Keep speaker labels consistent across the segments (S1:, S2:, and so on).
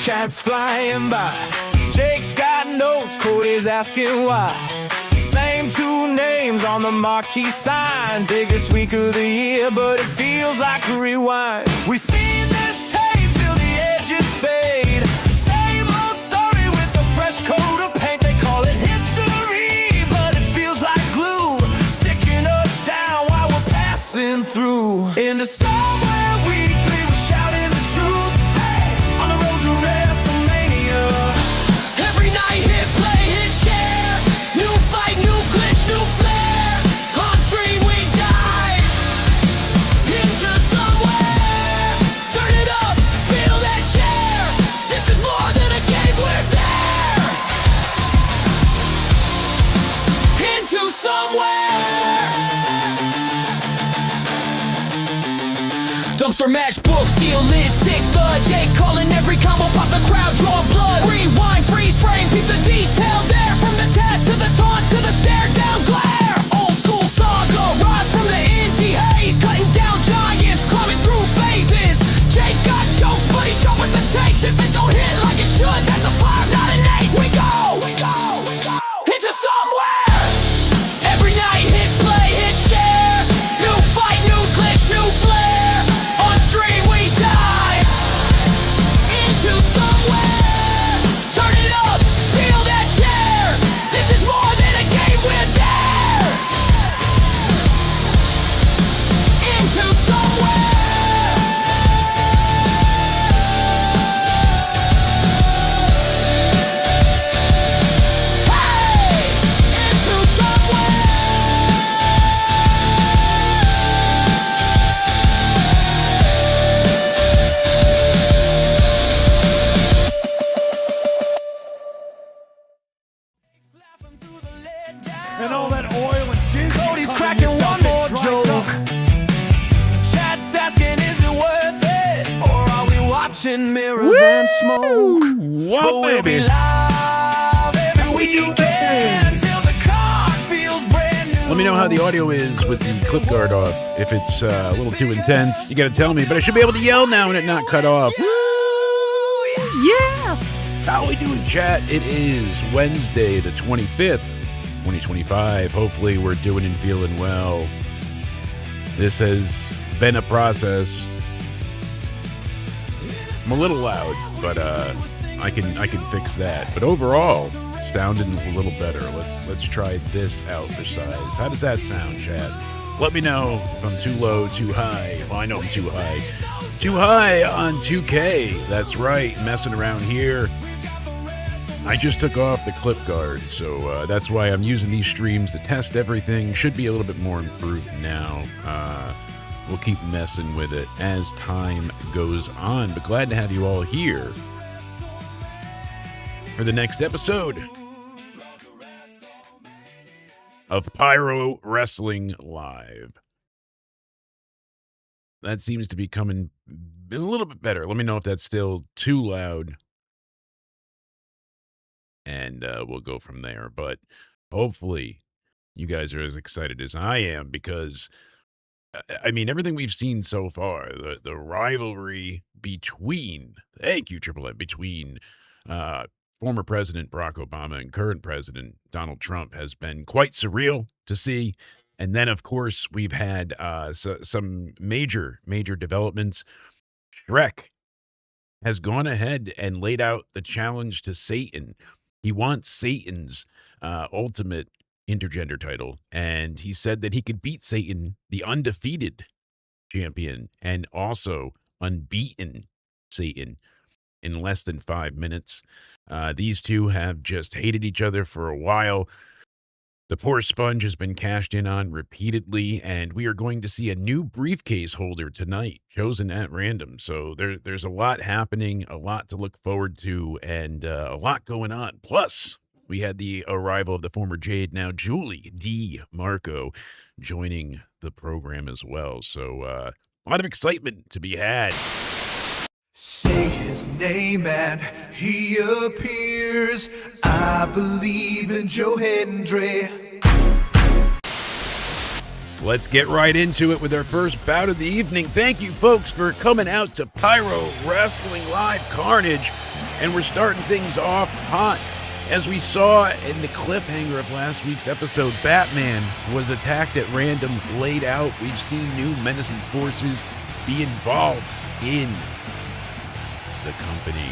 S1: Chat's flying by. Jake's got notes, Cody's asking why. Same two names on the marquee sign. Biggest week of the year, but it feels like a rewind. We seen this tape till the edges fade. Same old story with a fresh coat of paint. They call it history, but it feels like glue, sticking us down while we're passing through. Into somewhere weekly, we're shouting the truth. Hey, on the road to WrestleMania. Every night, hit play, hit share. New fight, new glitch, new flair. On stream, we dive into somewhere. Turn it up, feel that chair. This is more than a game, we're there. Into somewhere. Dumpster matchbook, steel lid, sick bud. Jake calling every combo, pop the crowd, draw blood. Rewind, freeze frame, keep the detail there. From the test to the taunts to the stare down glare. Old school saga, rise from the indie haze. Cutting down giants, climbing through phases. Jake got jokes, but he's sharp with the takes. If it don't hit like it should, that's a 5, not an 8. We go into somewhere. Every night, hit play, hit share. New fight, new glitch, new flair. On stream, we dive into somewhere. Turn it up, feel that chair. This is more than a game, we're there. Into somewhere. Hey, into somewhere.
S2: And all that oil and jizz.
S1: Cody's cracking one more joke. Chat's asking, is it worth it? Or are we watching mirrors and smoke?
S2: What,
S1: But we'll be
S2: baby?
S1: live every weekend till the card feels brand new.
S2: Let me know how the audio is with the clip guard off. If it's a little too intense, you gotta tell me. But I should be able to yell now and it not cut off. Yeah! How we doing, chat? It is Wednesday, the 25th, 2025. Hopefully we're doing and feeling well. This has been a process. I'm a little loud, but I can fix that. But overall, sounding a little better. Let's try this out for size. How does that sound, chat? Let me know if I'm too low, too high. Well, I know I'm too high. Too high on 2K. That's right, messing around here. I just took off the clip guard, so that's why I'm using these streams to test everything. Should be a little bit more improved now. We'll keep messing with it as time goes on. But glad to have you all here for the next episode of Pyro Wrestling Live. That seems to be coming a little bit better. Let me know if that's still too loud. And we'll go from there. But hopefully you guys are as excited as I am because, I mean, everything we've seen so far, the rivalry between, thank you, Triple M, between former President Barack Obama and current President Donald Trump has been quite surreal to see. And then, of course, we've had some major developments. Shrek has gone ahead and laid out the challenge to Satan. He wants Satan's ultimate intergender title, and he said that he could beat Satan, the undefeated champion, and also unbeaten Satan in less than 5 minutes. These two have just hated each other for a while. The poor sponge has been cashed in on repeatedly, and we are going to see a new briefcase holder tonight, chosen at random. So there's a lot happening, a lot to look forward to, and a lot going on. Plus, we had the arrival of the former Jade, now Julie DeMarco, joining the program as well. So a lot of excitement to be had.
S1: Say his name and he appears. I believe in Joe Hendry.
S2: Let's get right into it with our first bout of the evening. Thank you, folks, for coming out to Pyro Wrestling Live Carnage. and we're starting things off hot. As we saw in the cliffhanger of last week's episode, Batman was attacked at random, laid out. We've seen new menacing forces be involved in the company.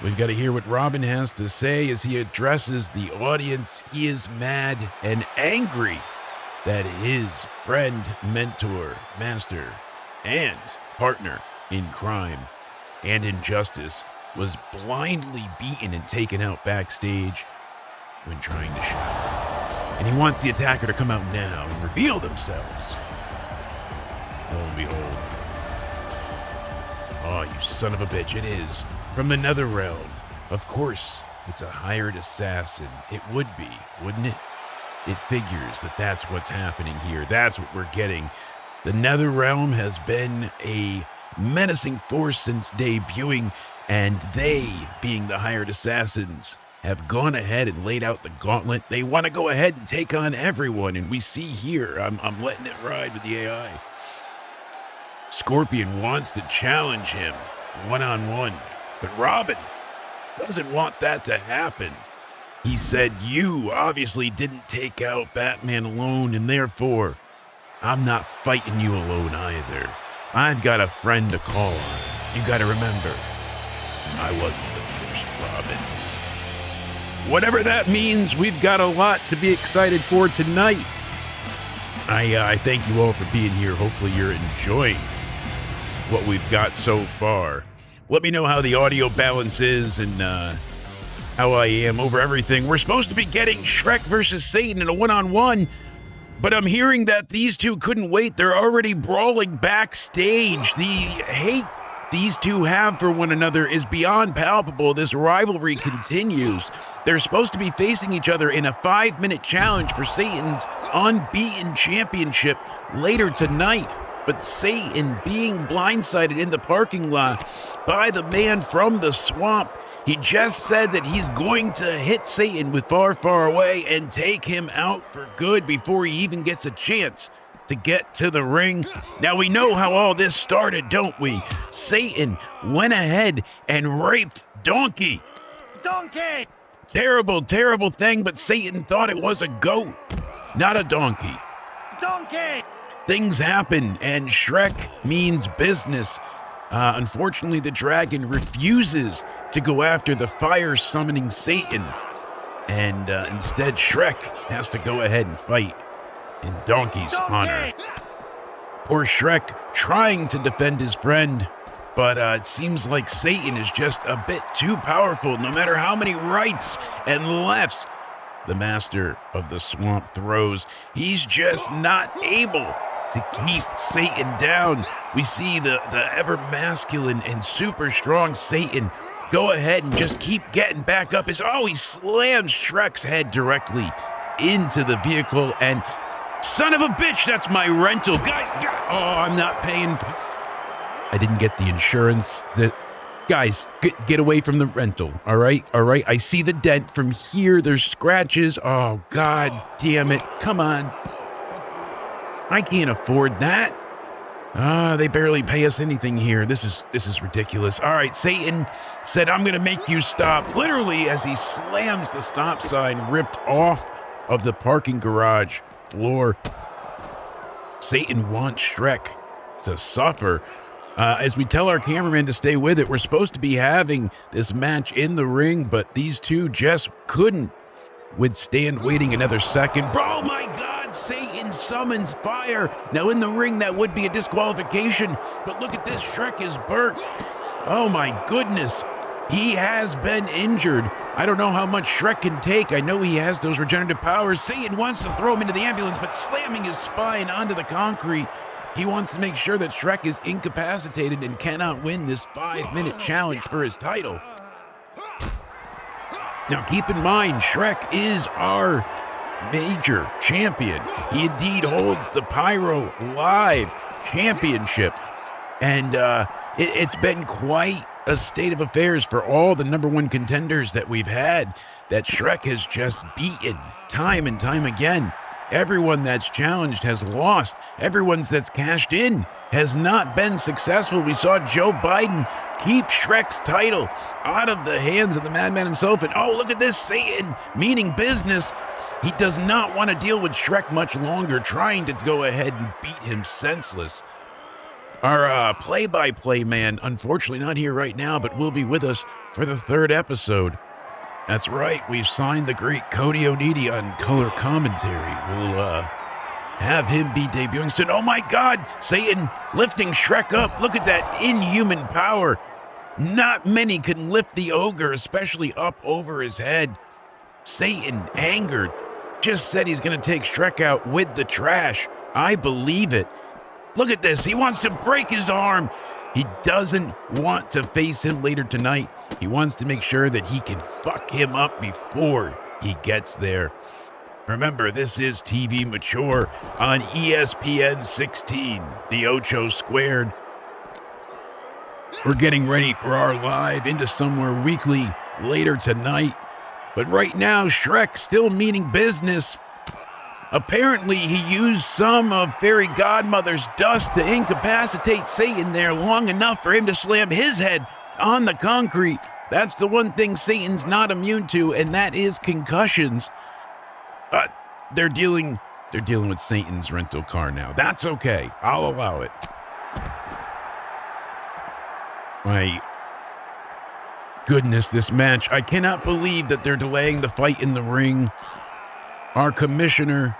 S2: We've got to hear what Robin has to say as he addresses the audience. He is mad and angry that his friend, mentor, master, and partner in crime and injustice was blindly beaten and taken out backstage when trying to shower. And he wants the attacker to come out now and reveal themselves. Lo and behold. Oh, you son of a bitch, it is. From the Netherrealm. Of course, it's a hired assassin. It would be, wouldn't it? It figures that that's what's happening here. That's what we're getting. The Netherrealm has been a menacing force since debuting, and they, being the hired assassins, have gone ahead and laid out the gauntlet. They want to go ahead and take on everyone, and we see here, I'm letting it ride with the AI. Scorpion wants to challenge him one-on-one, but Robin doesn't want that to happen. He said, you obviously didn't take out Batman alone, and therefore, I'm not fighting you alone either. I've got a friend to call on. You gotta remember, I wasn't the first Robin. Whatever that means, we've got a lot to be excited for tonight. I thank you all for being here. Hopefully you're enjoying what we've got so far. Let me know how the audio balance is and how I am over everything. We're supposed to be getting Shrek versus Satan in a one-on-one, but I'm hearing that these two couldn't wait. They're already brawling backstage. The hate these two have for one another is beyond palpable. This rivalry continues. They're supposed to be facing each other in a 5-minute challenge for Satan's unbeaten championship later tonight. But Satan, being blindsided in the parking lot by the man from the swamp, he just said that he's going to hit Satan with Far, Far Away and take him out for good before he even gets a chance to get to the ring. Now, we know how all this started, don't we? Satan went ahead and raped Donkey.
S3: Donkey!
S2: Terrible, terrible thing, but Satan thought it was a goat, not a donkey.
S3: Donkey!
S2: Things happen, and Shrek means business. Unfortunately, the dragon refuses to go after the fire-summoning Satan, and instead Shrek has to go ahead and fight in Donkey's honor. Poor Shrek trying to defend his friend, but it seems like Satan is just a bit too powerful. No matter how many rights and lefts the master of the swamp throws, he's just not able to keep Satan down. We see the ever masculine and super strong Satan go ahead and just keep getting back up. He slams Shrek's head directly into the vehicle, and son of a bitch, that's my rental. Guys, I'm not paying. I didn't get the insurance. Guys, get away from the rental, all right? I see the dent from here. There's scratches. Oh, God damn it. Come on. I can't afford that. They barely pay us anything here. This is ridiculous. All right, Satan said, I'm going to make you stop. Literally, as he slams the stop sign ripped off of the parking garage floor. Satan wants Shrek to suffer. As we tell our cameraman to stay with it, we're supposed to be having this match in the ring, but these two just couldn't withstand waiting another second. Oh my God, Satan summons fire. Now in the ring, that would be a disqualification, but look at this, Shrek is burnt. Oh my goodness, he has been injured. I don't know how much Shrek can take. I know he has those regenerative powers. Satan wants to throw him into the ambulance, but slamming his spine onto the concrete, he wants to make sure that Shrek is incapacitated and cannot win this 5-minute challenge for his title. Now keep in mind, Shrek is our major champion. He indeed holds the Pyro Live Championship. And it's been quite a state of affairs for all the number one contenders that we've had, that Shrek has just beaten time and time again. Everyone that's challenged has lost. Everyone that's cashed in has not been successful. We saw Joe Biden keep Shrek's title out of the hands of the madman himself. And oh, look at this, Satan, meaning business. He does not want to deal with Shrek much longer, trying to go ahead and beat him senseless. Our play-by-play man, unfortunately not here right now, but will be with us for the 3rd episode. That's right, we've signed the great Cody Onidi on color commentary. We'll have him be debuting soon. Oh my God, Satan lifting Shrek up. Look at that inhuman power. Not many can lift the ogre, especially up over his head. Satan, angered, just said he's going to take Shrek out with the trash. I believe it. Look at this. He wants to break his arm. He doesn't want to face him later tonight. He wants to make sure that he can fuck him up before he gets there. Remember, this is TV Mature on ESPN 16, the Ocho Squared. We're getting ready for our live Into Somewhere Weekly later tonight. But right now, Shrek still meaning business. Apparently, he used some of Fairy Godmother's dust to incapacitate Satan there long enough for him to slam his head on the concrete. That's the one thing Satan's not immune to, and that is concussions. But they're dealing with Satan's rental car now. That's okay. I'll allow it. My goodness, this match. I cannot believe that they're delaying the fight in the ring. Our commissioner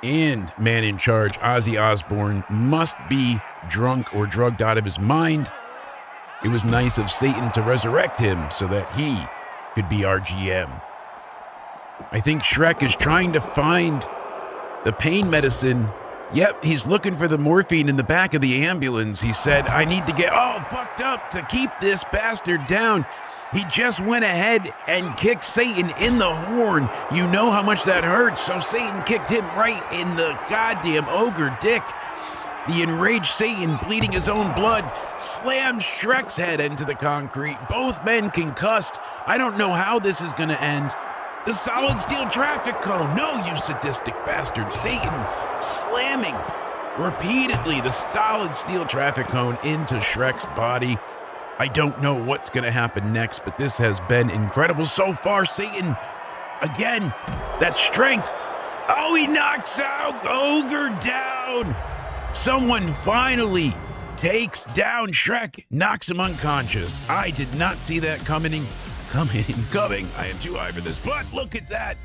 S2: and man in charge, Ozzy Osbourne, must be drunk or drugged out of his mind. It was nice of Satan to resurrect him so that he could be our GM. I think Shrek is trying to find the pain medicine. Yep, he's looking for the morphine in the back of the ambulance. He said, I need to get all fucked up to keep this bastard down. He just went ahead and kicked Satan in the horn. You know how much that hurts. So Satan kicked him right in the goddamn ogre dick. The enraged Satan, bleeding his own blood, slams Shrek's head into the concrete. Both men concussed. I don't know how this is going to end. The solid steel traffic cone. No, you sadistic bastard. Satan slamming repeatedly the solid steel traffic cone into Shrek's body. I don't know what's going to happen next, but this has been incredible so far. Satan, again, that strength. Oh, he knocks out Ogre down. Someone finally takes down Shrek, knocks him unconscious. I did not see that coming. I am too high for this, but look at that.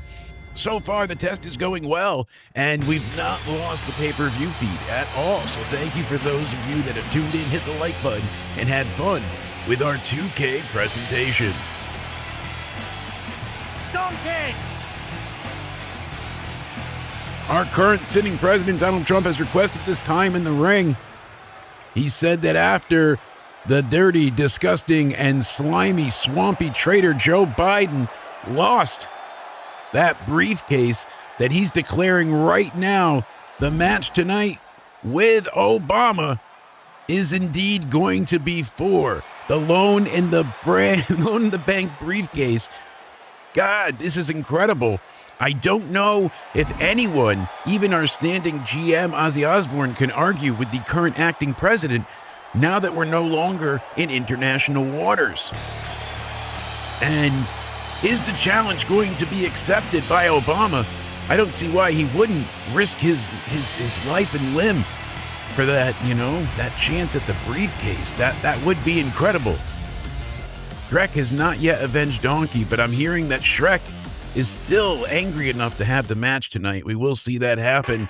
S2: So far, the test is going well, and we've not lost the pay-per-view feed at all. So thank you for those of you that have tuned in, hit the like button, and had fun with our 2K presentation.
S3: Donkey!
S2: Our current sitting president, Donald Trump, has requested this time in the ring. He said that after the dirty, disgusting, and slimy, swampy traitor Joe Biden lost that briefcase, that he's declaring right now the match tonight with Obama is indeed going to be for the loan in the bank briefcase. God, this is incredible. I don't know if anyone, even our standing GM Ozzy Osbourne, can argue with the current acting president now that we're no longer in international waters. And is the challenge going to be accepted by Obama? I don't see why he wouldn't risk his life and limb for that, that chance at the briefcase. That would be incredible. Shrek has not yet avenged Donkey, but I'm hearing that Shrek is still angry enough to have the match tonight. We will see that happen.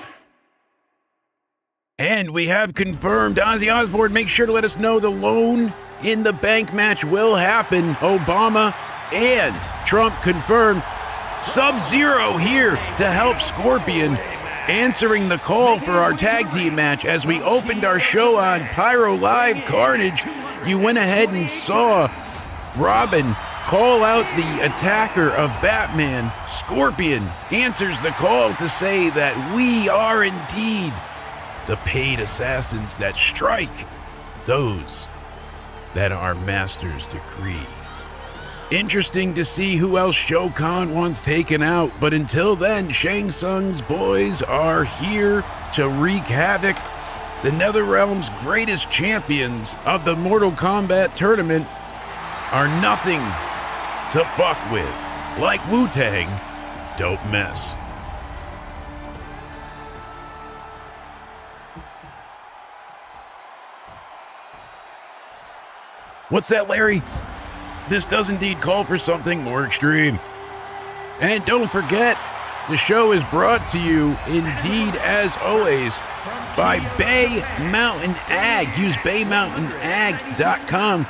S2: And we have confirmed, Ozzy Osbourne, make sure to let us know the loan in the bank match will happen. Obama and Trump confirmed. Sub-Zero here to help Scorpion, answering the call for our tag team match. As we opened our show on Pyro Live Carnage, you went ahead and saw Robin call out the attacker of Batman. Scorpion answers the call to say that we are indeed the paid assassins that strike those that our masters decree. Interesting to see who else Shao Kahn wants taken out, but until then, Shang Tsung's boys are here to wreak havoc. The Netherrealm's greatest champions of the Mortal Kombat tournament are nothing to fuck with. Like Wu-Tang, don't mess. What's that, Larry? This does indeed call for something more extreme. And don't forget, the show is brought to you, indeed, as always, by Bay Mountain Ag. Use baymountainag.com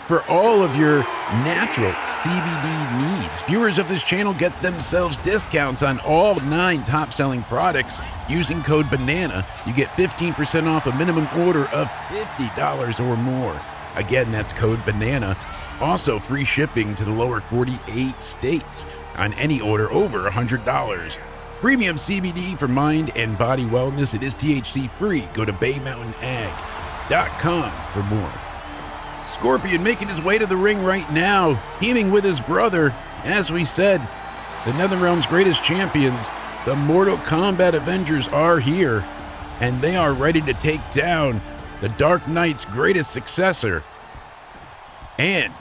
S2: for all of your natural CBD needs. Viewers of this channel get themselves discounts on all 9 top-selling products. Using code BANANA, you get 15% off a minimum order of $50 or more. Again, that's code BANANA. Also, free shipping to the lower 48 states on any order over $100. Premium CBD for mind and body wellness. It is THC free. Go to baymountainag.com for more. Scorpion making his way to the ring right now, teaming with his brother. As we said, the Netherrealm's greatest champions, the Mortal Kombat Avengers, are here, and they are ready to take down the Dark Knight's greatest successor and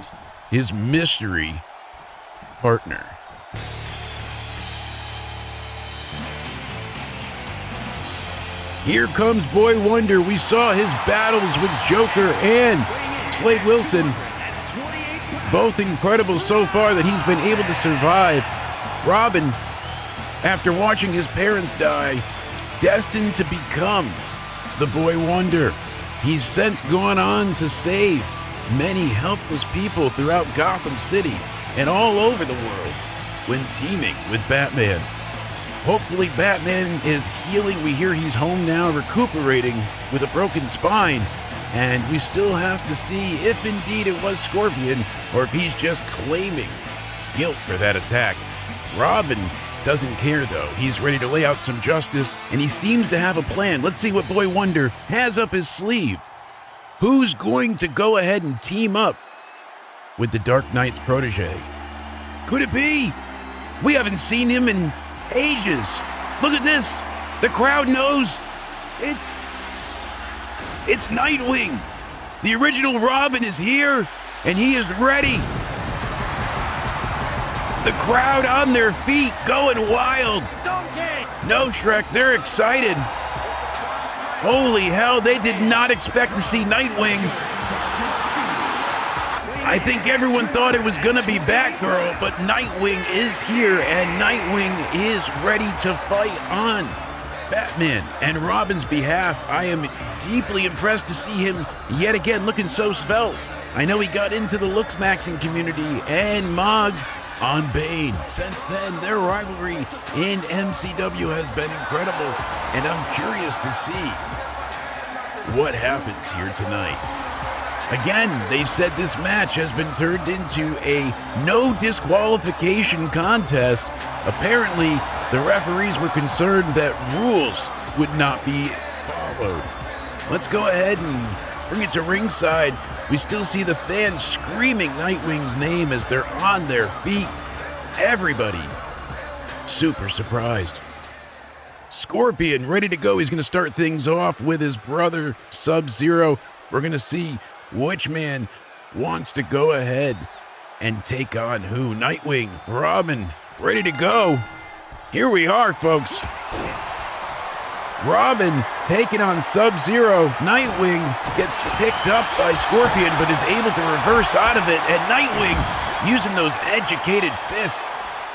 S2: his mystery partner. Here comes Boy Wonder. We saw his battles with Joker and Slade Wilson. Both incredible so far that he's been able to survive. Robin, after watching his parents die, destined to become the Boy Wonder. He's since gone on to save many helpless people throughout Gotham City and all over the world when teaming with Batman. Hopefully Batman is healing. We hear he's home now, recuperating with a broken spine. And we still have to see if indeed it was Scorpion or if he's just claiming guilt for that attack. Robin doesn't care though. He's ready to lay out some justice, and he seems to have a plan. Let's see what Boy Wonder has up his sleeve. Who's going to go ahead and team up with the Dark Knight's protege? Could it be? We haven't seen him in ages. Look at this. The crowd knows it's Nightwing. The original Robin is here, and he is ready. The crowd on their feet, going wild. No, Shrek, they're excited. Holy hell, they did not expect to see Nightwing. I think everyone thought it was gonna be Batgirl, but Nightwing is here, and Nightwing is ready to fight on Batman and Robin's behalf. I am deeply impressed to see him yet again looking so svelte. I know he got into the looks maxing community and mogged on Bane. Since then, their rivalry in MCW has been incredible, and I'm curious to see what happens here tonight. Again, they said this match has been turned into a no disqualification contest. Apparently, the referees were concerned that rules would not be followed. Let's go ahead and bring it to ringside. We still see the fans screaming Nightwing's name as they're on their feet. Everybody super surprised. Scorpion ready to go. He's going to start things off with his brother Sub-Zero. We're going to see which man wants to go ahead and take on who. Nightwing, Robin, ready to go. Here we are, folks. Robin taking on Sub-Zero. Nightwing gets picked up by Scorpion, but is able to reverse out of it. And Nightwing using those educated fists.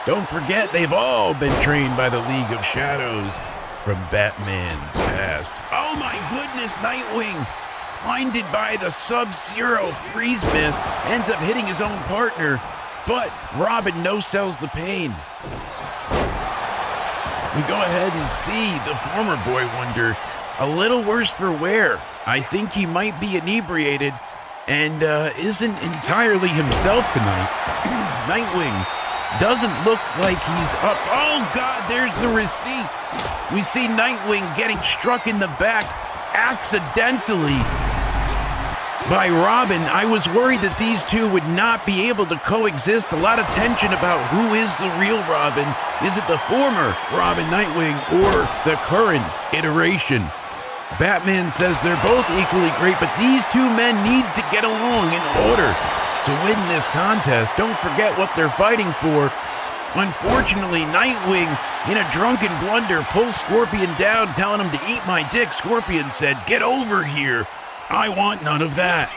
S2: Don't forget, they've all been trained by the League of Shadows from Batman's past. Oh my goodness, Nightwing, blinded by the Sub-Zero freeze mist, ends up hitting his own partner, but Robin no-sells the pain. We go ahead and see the former Boy Wonder a little worse for wear. I think he might be inebriated and isn't entirely himself tonight. Nightwing doesn't look like he's up. Oh God, there's the receipt. We see Nightwing getting struck in the back accidentally. by Robin. I was worried that these two would not be able to coexist. A lot of tension about who is the real Robin. Is it the former Robin Nightwing or the current iteration? Batman says they're both equally great, but these two men need to get along in order to win this contest. Don't forget what they're fighting for. Unfortunately, Nightwing, in a drunken blunder, pulls Scorpion down, telling him to eat my dick. Scorpion said, "Get over here. I want none of that."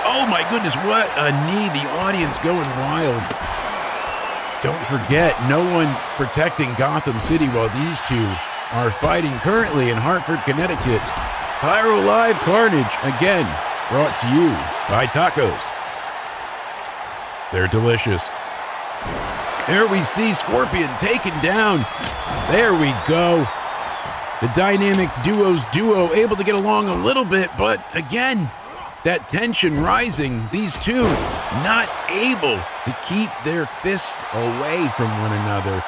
S2: Oh my goodness, what a knee. The audience going wild. Don't forget, no one protecting Gotham City while these two are fighting currently in Hartford, Connecticut. Pyro Live Carnage, again, brought to you by Tacos. They're delicious. There we see Scorpion taken down. There we go. The dynamic duo's duo able to get along a little bit, but again, that tension rising. These two not able to keep their fists away from one another.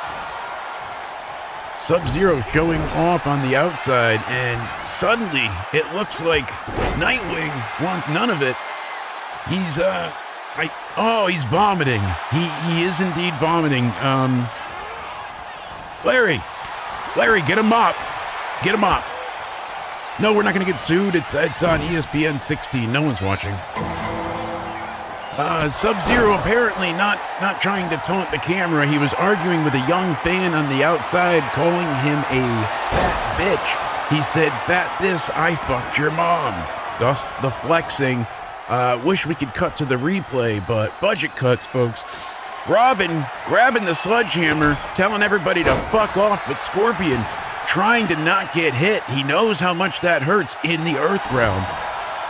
S2: Sub-Zero showing off on the outside, and suddenly it looks like Nightwing wants none of it. He's he's vomiting. He is indeed vomiting. Larry, get him up. Get him up. No, we're not going to get sued. It's on ESPN 16. No one's watching. Sub-Zero apparently not trying to taunt the camera. He was arguing with a young fan on the outside, calling him a fat bitch. He said, "Fat this, I fucked your mom." Thus the flexing. Wish we could cut to the replay, but budget cuts, folks. Robin grabbing the sledgehammer, telling everybody to fuck off, but Scorpion trying to not get hit. He knows how much that hurts in the Earth realm.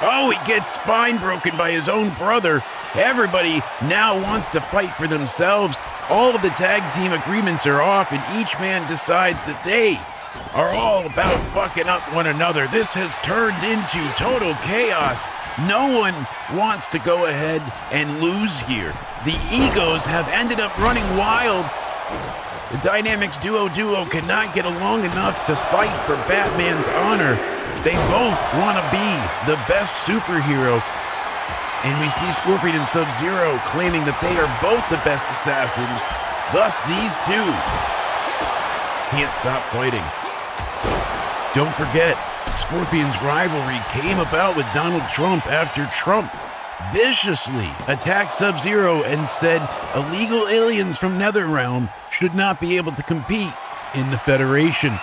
S2: Oh, he gets spine broken by his own brother. Everybody now wants to fight for themselves. All of the tag team agreements are off, and each man decides that they are all about fucking up one another. This has turned into total chaos. No one wants to go ahead and lose here. The egos have ended up running wild. The Dynamics duo cannot get along enough to fight for Batman's honor. They both want to be the best superhero. And we see Scorpion and Sub-Zero claiming that they are both the best assassins. Thus, these two can't stop fighting. Don't forget, Scorpion's rivalry came about with Donald Trump after Trump viciously attacked Sub-Zero and said illegal aliens from Netherrealm should not be able to compete in the Federation.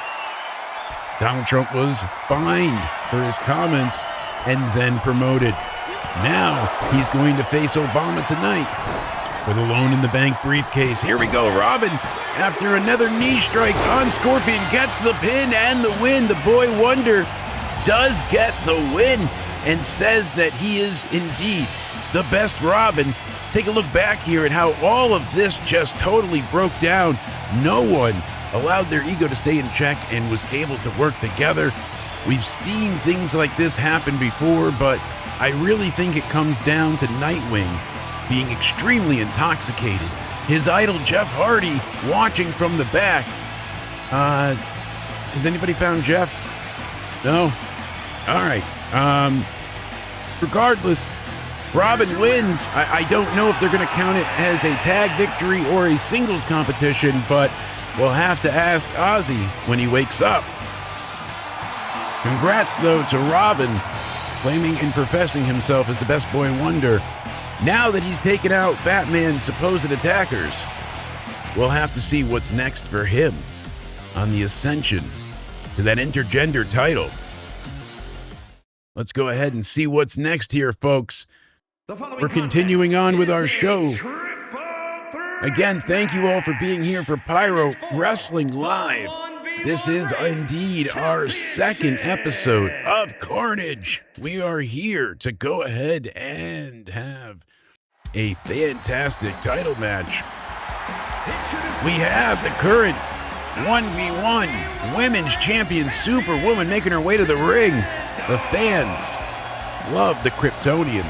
S2: Donald Trump was fined for his comments and then promoted. Now he's going to face Obama tonight with a loan in the bank briefcase. Here we go, Robin, after another knee strike on Scorpion, gets the pin and the win. The Boy Wonder does get the win and says that he is indeed the best Robin. Take a look back here at how all of this just totally broke down. No one allowed their ego to stay in check and was able to work together. We've seen things like this happen before, but I really think it comes down to Nightwing being extremely intoxicated. His idol, Jeff Hardy, watching from the back. Has anybody found Jeff? No? All right. Regardless, Robin wins. I don't know if they're going to count it as a tag victory or a singles competition, but we'll have to ask Ozzy when he wakes up. Congrats, though, to Robin, claiming and professing himself as the best Boy Wonder. Now that he's taken out Batman's supposed attackers, we'll have to see what's next for him on the ascension to that intergender title. Let's go ahead and see what's next here, folks. We're continuing on with our show. Again, thank you all for being here for Pyro Wrestling Live. This is indeed our second episode of Carnage. We are here to go ahead and have a fantastic title match. We have the current 1v1 Women's Champion Superwoman making her way to the ring. The fans love the Kryptonian.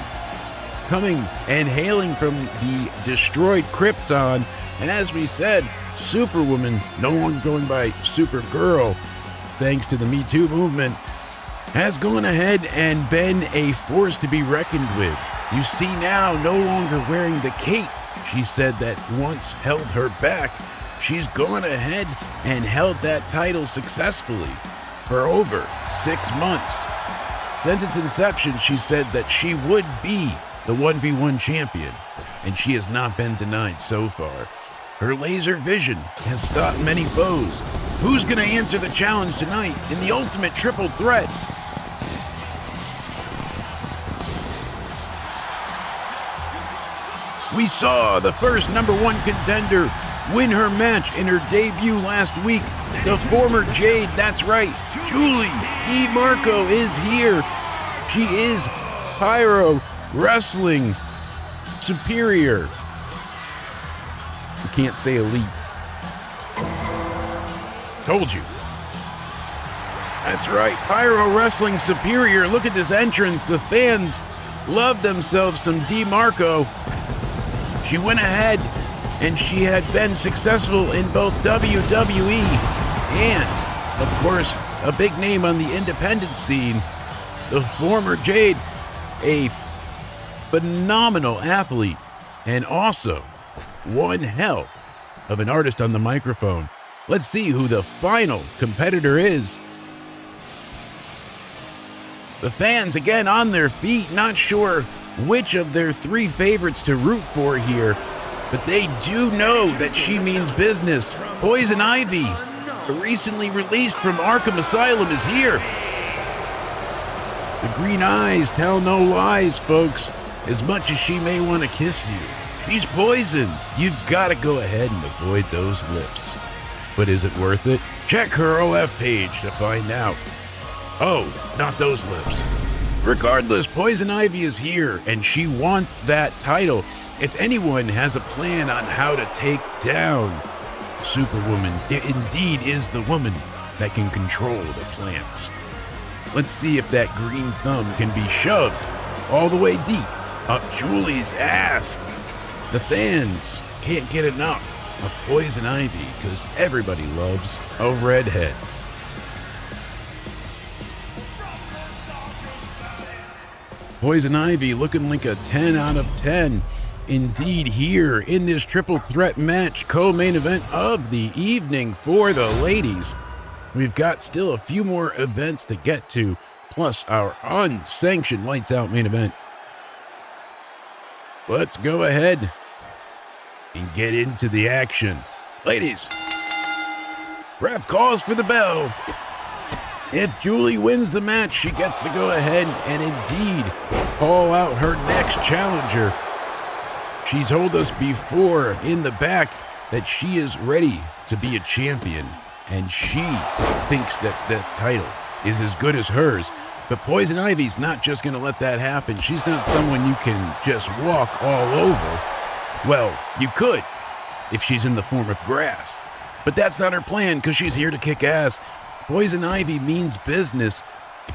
S2: Coming and hailing from the destroyed Krypton. And as we said, Superwoman, no longer going by Supergirl, thanks to the Me Too movement, has gone ahead and been a force to be reckoned with. You see now, no longer wearing the cape she said that once held her back. She's gone ahead and held that title successfully for over 6 months. Since its inception, she said that she would be the 1v1 champion, and she has not been denied so far. Her laser vision has stopped many foes. Who's going to answer the challenge tonight in the ultimate triple threat? We saw the first #1 contender win her match in her debut last week. The former Jade, that's right, Julie DeMarco is here. She is Pyro Wrestling Superior. You can't say elite. Told you. That's right, Pyro Wrestling Superior. Look at this entrance. The fans love themselves some DeMarco. She went ahead and she had been successful in both WWE and, of course, a big name on the independent scene. The former Jade, a phenomenal athlete and also one hell of an artist on the microphone. Let's see who the final competitor is. The fans again on their feet, not sure which of their 3 favorites to root for here, but they do know that she means business. Poison Ivy, recently released from Arkham Asylum, is here. The green eyes tell no lies, folks. As much as she may want to kiss you, she's poison. You've got to go ahead and avoid those lips. But is it worth it? Check her OF page to find out. Oh, not those lips. Regardless, Poison Ivy is here, and she wants that title. If anyone has a plan on how to take down Superwoman, it indeed is the woman that can control the plants. Let's see if that green thumb can be shoved all the way deep up Julie's ass. The fans can't get enough of Poison Ivy because everybody loves a redhead. Poison Ivy looking like a 10 out of 10 indeed here in this triple threat match, co-main event of the evening for the ladies. We've got still a few more events to get to, plus our unsanctioned lights out main event. Let's go ahead and get into the action. Ladies, ref calls for the bell. If Julie wins the match, she gets to go ahead and indeed call out her next challenger. She's told us before in the back that she is ready to be a champion, and she thinks that the title is as good as hers. But Poison Ivy's not just going to let that happen. She's not someone you can just walk all over. Well, you could if she's in the form of grass. But that's not her plan because she's here to kick ass. Poison Ivy means business.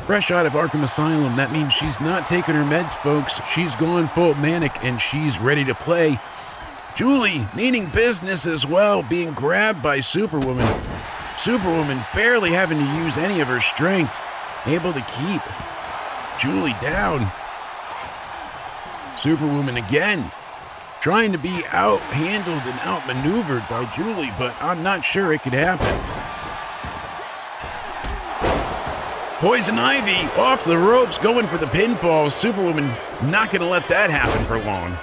S2: Fresh out of Arkham Asylum, that means she's not taking her meds, folks. She's gone full manic and she's ready to play. Julie, meaning business as well, being grabbed by Superwoman. Superwoman barely having to use any of her strength, able to keep Julie down. Superwoman again, trying to be out-handled and outmaneuvered by Julie, but I'm not sure it could happen. Poison Ivy off the ropes, going for the pinfall. Superwoman not going to let that happen for long.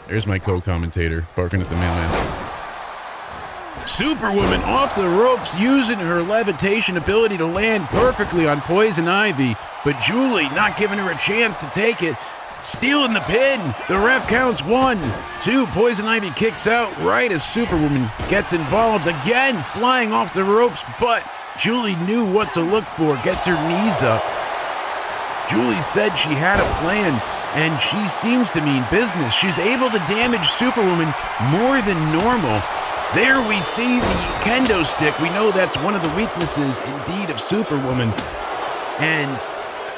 S2: There's my co-commentator barking at the mailman. Superwoman off the ropes, using her levitation ability to land perfectly on Poison Ivy, but Julie not giving her a chance to take it. Stealing the pin. The ref counts 1, 2. Poison Ivy kicks out right as Superwoman gets involved again, flying off the ropes, but Julie knew what to look for. Gets her knees up. Julie said she had a plan, and she seems to mean business. She's able to damage Superwoman more than normal. There we see the kendo stick. We know that's one of the weaknesses, indeed, of Superwoman. And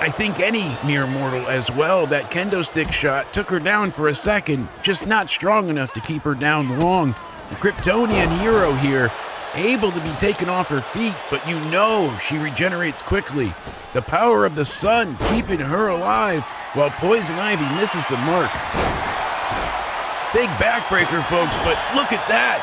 S2: I think any mere mortal as well. That kendo stick shot took her down for a second, just not strong enough to keep her down long. The Kryptonian hero here, able to be taken off her feet, but you know she regenerates quickly. The power of the sun keeping her alive while Poison Ivy misses the mark. Big backbreaker, folks, but look at that.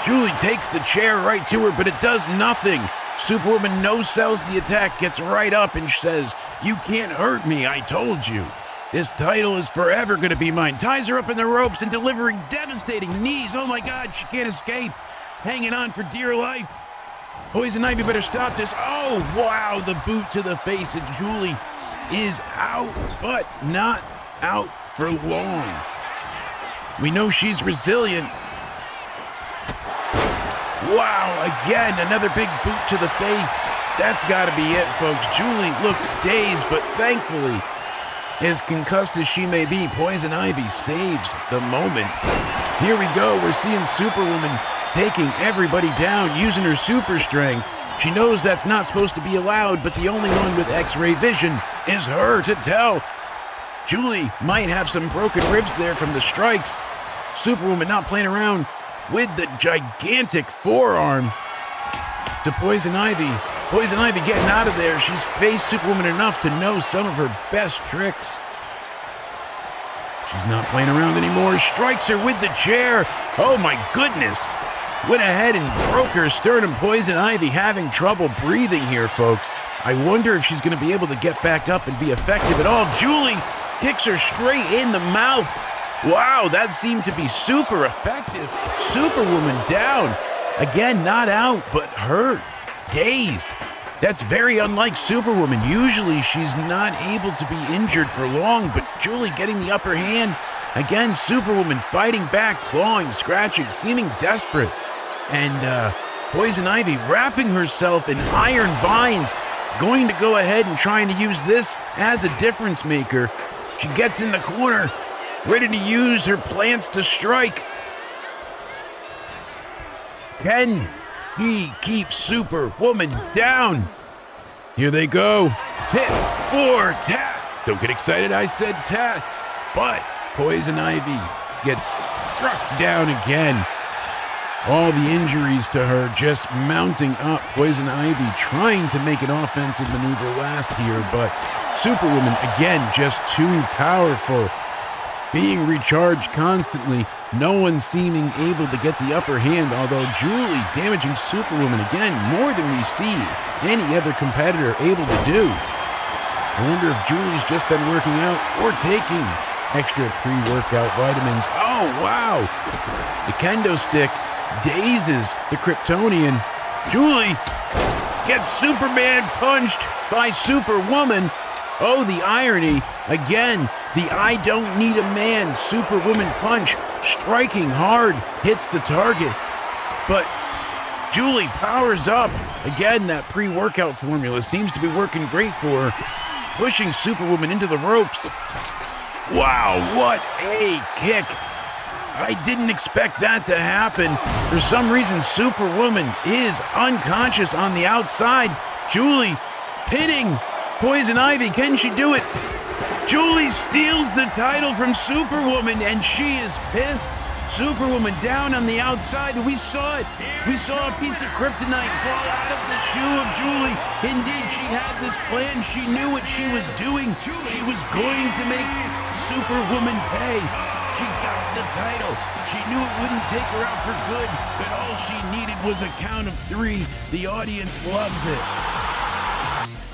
S2: Julie takes the chair right to her, but it does nothing. Superwoman no-sells the attack, gets right up and says, "You can't hurt me, I told you. This title is forever going to be mine." Ties her up in the ropes and delivering devastating knees. Oh my God, she can't escape. Hanging on for dear life. Poison Ivy better stop this. Oh, wow, the boot to the face, and Julie is out, but not out for long. We know she's resilient. Wow, again, another big boot to the face. That's got to be it, folks. Julie looks dazed, but thankfully, as concussed as she may be, Poison Ivy saves the moment. Here we go. We're seeing Superwoman taking everybody down, using her super strength. She knows that's not supposed to be allowed, but the only one with X-ray vision is her to tell. Julie might have some broken ribs there from the strikes. Superwoman not playing around with the gigantic forearm to Poison Ivy. Poison Ivy getting out of there. She's faced Superwoman enough to know some of her best tricks. She's not playing around anymore. Strikes her with the chair. Oh my goodness. Went ahead and broke her sternum. Poison Ivy having trouble breathing here, folks. I wonder if she's going to be able to get back up and be effective at all. Julie kicks her straight in the mouth. Wow, that seemed to be super effective. Superwoman down. Again, not out, but hurt. Dazed. That's very unlike Superwoman. Usually she's not able to be injured for long, but Julie getting the upper hand. Again, Superwoman fighting back, clawing, scratching, seeming desperate. And Poison Ivy wrapping herself in iron vines, going to go ahead and trying to use this as a difference maker. She gets in the corner, ready to use her plants to strike. Can he keep Superwoman down? Here they go. Tit for tat. Don't get excited, I said tat. But Poison Ivy gets struck down again. All the injuries to her just mounting up. Poison Ivy trying to make an offensive maneuver last here, but Superwoman, again, just too powerful. Being recharged constantly, no one seeming able to get the upper hand, although Julie damaging Superwoman again, more than we see any other competitor able to do. I wonder if Julie's just been working out or taking extra pre-workout vitamins. Oh, wow! The kendo stick dazes the Kryptonian. Julie gets Superman punched by Superwoman. Oh, the irony. Again, the I don't need a man Superwoman punch, striking hard, hits the target. But Julie powers up. Again, that pre-workout formula seems to be working great for her, pushing Superwoman into the ropes. Wow, what a kick. I didn't expect that to happen. For some reason, Superwoman is unconscious on the outside. Julie pinning Poison Ivy. Can she do it? Julie steals the title from Superwoman, and she is pissed. Superwoman down on the outside. We saw it. We saw a piece of kryptonite fall out of the shoe of Julie. Indeed, she had this plan. She knew what she was doing. She was going to make Superwoman pay. She got the title. She knew it wouldn't take her out for good, but all she needed was a count of 3. The audience loves it.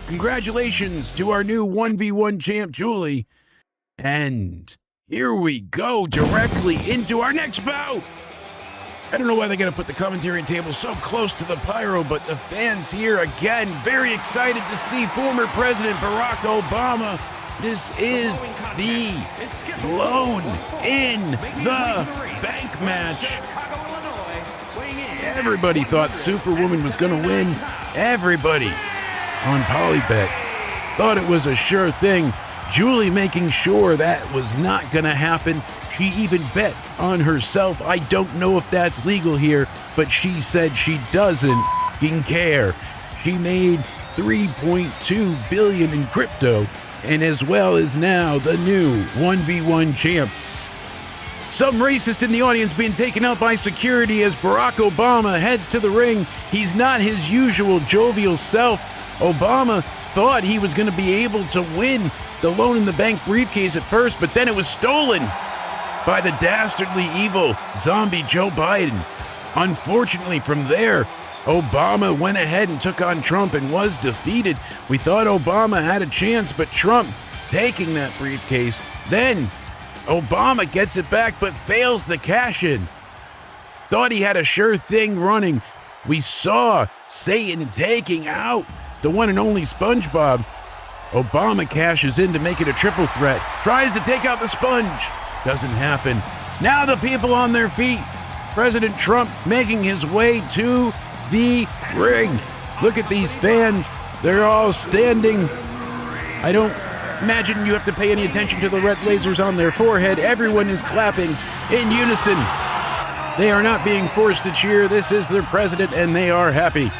S2: Congratulations to our new 1v1 champ, Julie. And here we go, directly into our next bout. I don't know why they got to put the commentary table so close to the Pyro, but the fans here, again, very excited to see former President Barack Obama. This is the blown in the bank match. Everybody thought Superwoman was going to win. Everybody on Polybet thought it was a sure thing. Julie making sure that was not going to happen. She even bet on herself. I don't know if that's legal here, but she said she doesn't care. She made $3.2 billion in crypto, and as well as now the new 1v1 champ. Some racist in the audience being taken out by security as Barack Obama heads to the ring. He's not his usual jovial self. Obama thought he was going to be able to win the Loan in the Bank briefcase at first, but then it was stolen by the dastardly evil zombie Joe Biden. Unfortunately, from there, Obama went ahead and took on Trump and was defeated. We thought Obama had a chance, but Trump taking that briefcase. Then Obama gets it back, but fails the cash-in. Thought he had a sure thing running. We saw Satan taking out the one and only SpongeBob. Obama cashes in to make it a triple threat. Tries to take out the sponge. Doesn't happen. Now the people on their feet. President Trump making his way to the ring. Look at these fans. They're all standing. I don't imagine you have to pay any attention to the red lasers on their forehead. Everyone is clapping in unison. They are not being forced to cheer. This is their president, and they are happy.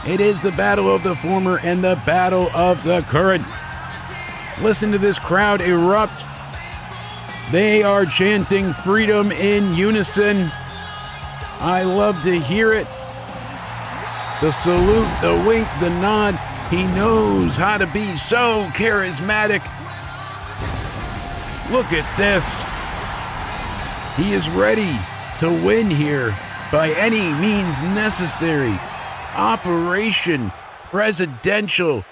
S2: It is the battle of the former and the battle of the current. Listen to this crowd erupt. They are chanting freedom in unison. I love to hear it. The salute, the wink, the nod. He knows how to be so charismatic. Look at this. He is ready to win here by any means necessary. Operation Presidential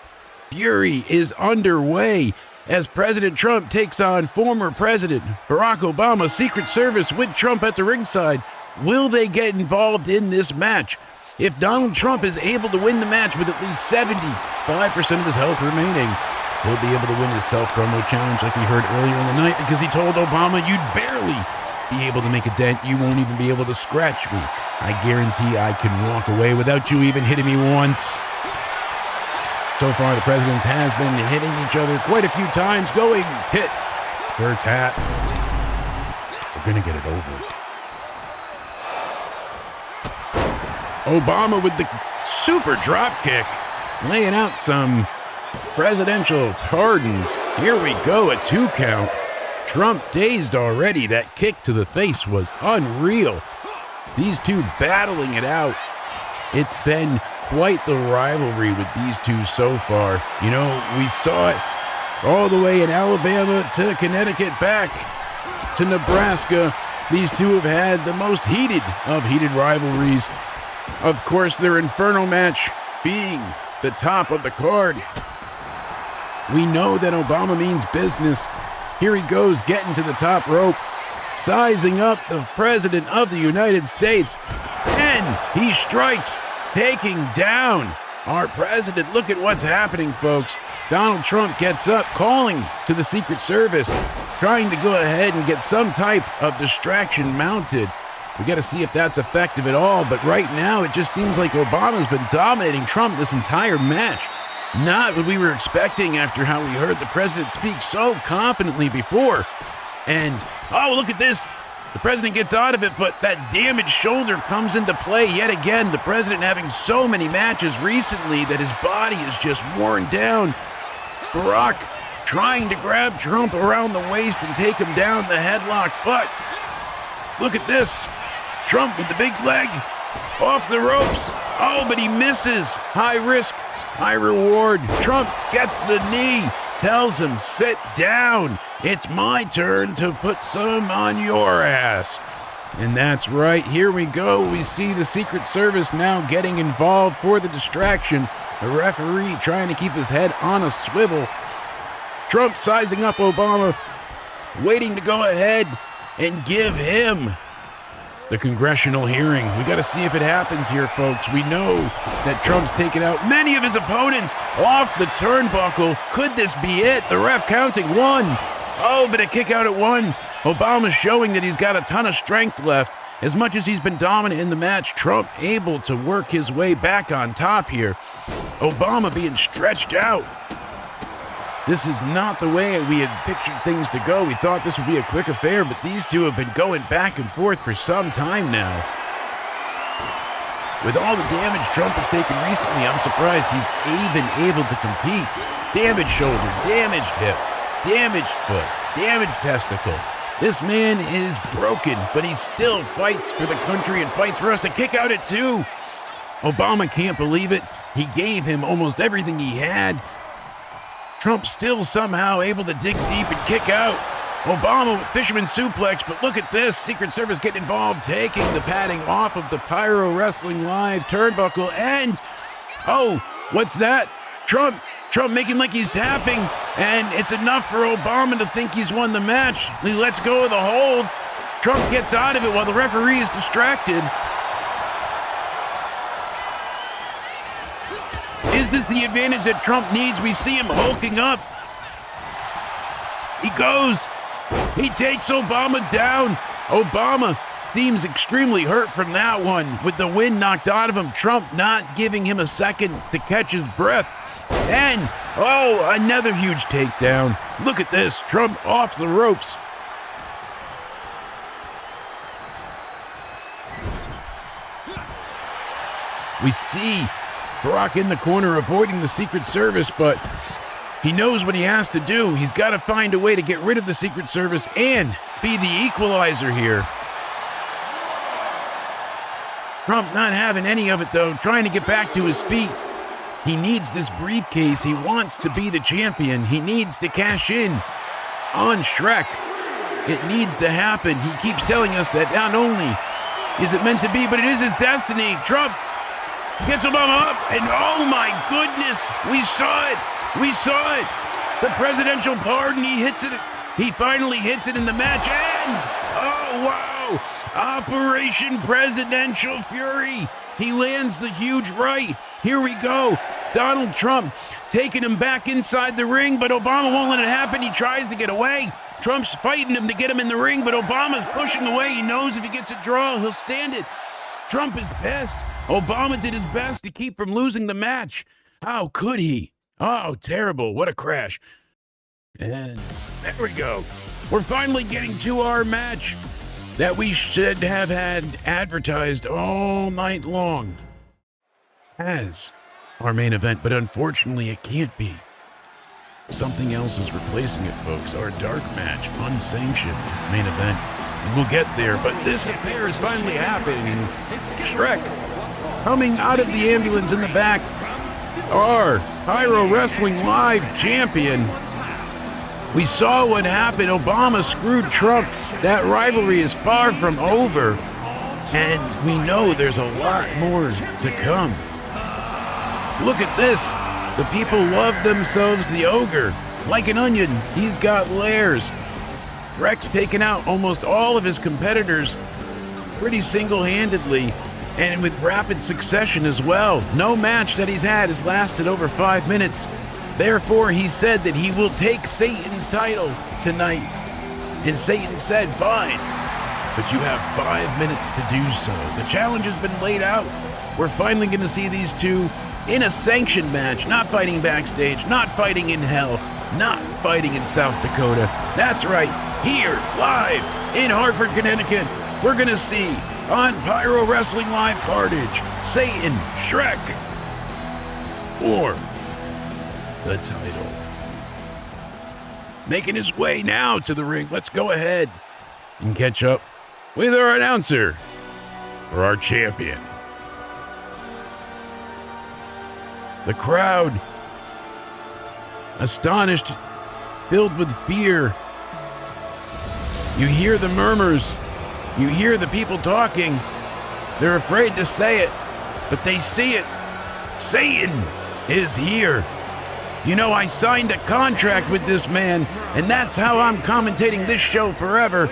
S2: Fury is underway as President Trump takes on former President Barack Obama. Secret Service with Trump at the ringside. Will they get involved in this match? If Donald Trump is able to win the match with at least 75% of his health remaining, he'll be able to win his self-promo challenge like we heard earlier in the night, because he told Obama, you'd barely be able to make a dent. You won't even be able to scratch me. I guarantee I can walk away without you even hitting me once. So far, the presidents has been hitting each other quite a few times, going tit for tat. We're going to get it over. Obama with the super drop kick, laying out some presidential pardons. Here we go, a 2 count. Trump dazed already. That kick to the face was unreal. These two battling it out. It's been quite the rivalry with these two so far. You know, we saw it all the way in Alabama to Connecticut, back to Nebraska. These two have had the most heated of heated rivalries. Of course, their Inferno match being the top of the card. We know that Obama means business. Here he goes, getting to the top rope, sizing up the President of the United States. And he strikes, taking down our president. Look at what's happening, folks. Donald Trump gets up, calling to the Secret Service, trying to go ahead and get some type of distraction mounted. We got to see if that's effective at all, but right now it just seems like Obama's been dominating Trump this entire match. Not what we were expecting after how we heard the president speak so confidently before. And, oh, look at this. The president gets out of it, but that damaged shoulder comes into play yet again. The president having so many matches recently that his body is just worn down. Barack trying to grab Trump around the waist and take him down the headlock, but look at this. Trump with the big leg off the ropes. Oh, but he misses. High risk, high reward. Trump gets the knee, tells him, sit down. It's my turn to put some on your ass. And that's right. Here we go. We see the Secret Service now getting involved for the distraction. The referee trying to keep his head on a swivel. Trump sizing up Obama, waiting to go ahead and give him the congressional hearing. We got to see if it happens here, folks. We know that Trump's taken out many of his opponents off the turnbuckle. Could this be it? The ref counting 1. Oh, but a kick out at 1. Obama's showing that he's got a ton of strength left. As much as he's been dominant in the match, Trump able to work his way back on top here. Obama being stretched out. This is not the way we had pictured things to go. We thought this would be a quick affair, but these two have been going back and forth for some time now. With all the damage Trump has taken recently, I'm surprised he's even able to compete. Damaged shoulder, damaged hip, damaged foot, damaged testicle. This man is broken, but he still fights for the country and fights for us. A kick out at 2. Obama can't believe it. He gave him almost everything he had. Trump still somehow able to dig deep and kick out. Obama with fisherman suplex, but look at this. Secret Service getting involved, taking the padding off of the Pyro Wrestling Live turnbuckle, and, oh, what's that? Trump making like he's tapping, and it's enough for Obama to think he's won the match. He lets go of the hold. Trump gets out of it while the referee is distracted. Is this the advantage that Trump needs? We see him hulking up. He goes. He takes Obama down. Obama seems extremely hurt from that one. With the wind knocked out of him, Trump not giving him a second to catch his breath. And, oh, another huge takedown. Look at this. Trump off the ropes. We see Brock in the corner avoiding the Secret Service, but he knows what he has to do. He's got to find a way to get rid of the Secret Service and be the equalizer here. Trump not having any of it, though, trying to get back to his feet. He needs this briefcase. He wants to be the champion. He needs to cash in on Shrek. It needs to happen. He keeps telling us that not only is it meant to be, but it is his destiny. Trump gets Obama up, and oh my goodness, we saw it. We saw it. The presidential pardon, he hits it. He finally hits it in the match, and oh wow, Operation Presidential Fury. He lands the huge right. Here we go. Donald Trump taking him back inside the ring, but Obama won't let it happen. He tries to get away. Trump's fighting him to get him in the ring, but Obama's pushing away. He knows if he gets a draw, he'll stand it. Trump is pissed. Obama did his best to keep from losing the match. How could he? Oh, terrible. What a crash. And there we go. We're finally getting to our match that we should have had advertised all night long as our main event, but unfortunately it can't be. Something else is replacing it, folks. Our dark match, unsanctioned main event. And we'll get there, but this affair is finally happening. Shrek coming out of the ambulance in the back. Our Pyro Wrestling Live champion. We saw what happened. Obama screwed Trump. That rivalry is far from over. And we know there's a lot more to come. Look at this. The people love themselves the ogre. Like an onion, he's got layers. Rex taking out almost all of his competitors pretty single-handedly and with rapid succession as well. No match that he's had has lasted over 5 minutes. Therefore, he said that he will take Satan's title tonight. And Satan said, fine, but you have 5 minutes to do so. The challenge has been laid out. We're finally going to see these two in a sanctioned match, not fighting backstage, not fighting in hell, not fighting in South Dakota. That's right, here, live in Hartford, Connecticut, we're going to see on Pyro Wrestling Live Carnage, Satan, Shrek, for the title. Making his way now to the ring. Let's go ahead and catch up with our announcer for our champion. The crowd, astonished, filled with fear. You hear the murmurs. You hear the people talking. They're afraid to say it, but they see it. Satan is here. You know, I signed a contract with this man, and that's how I'm commentating this show forever.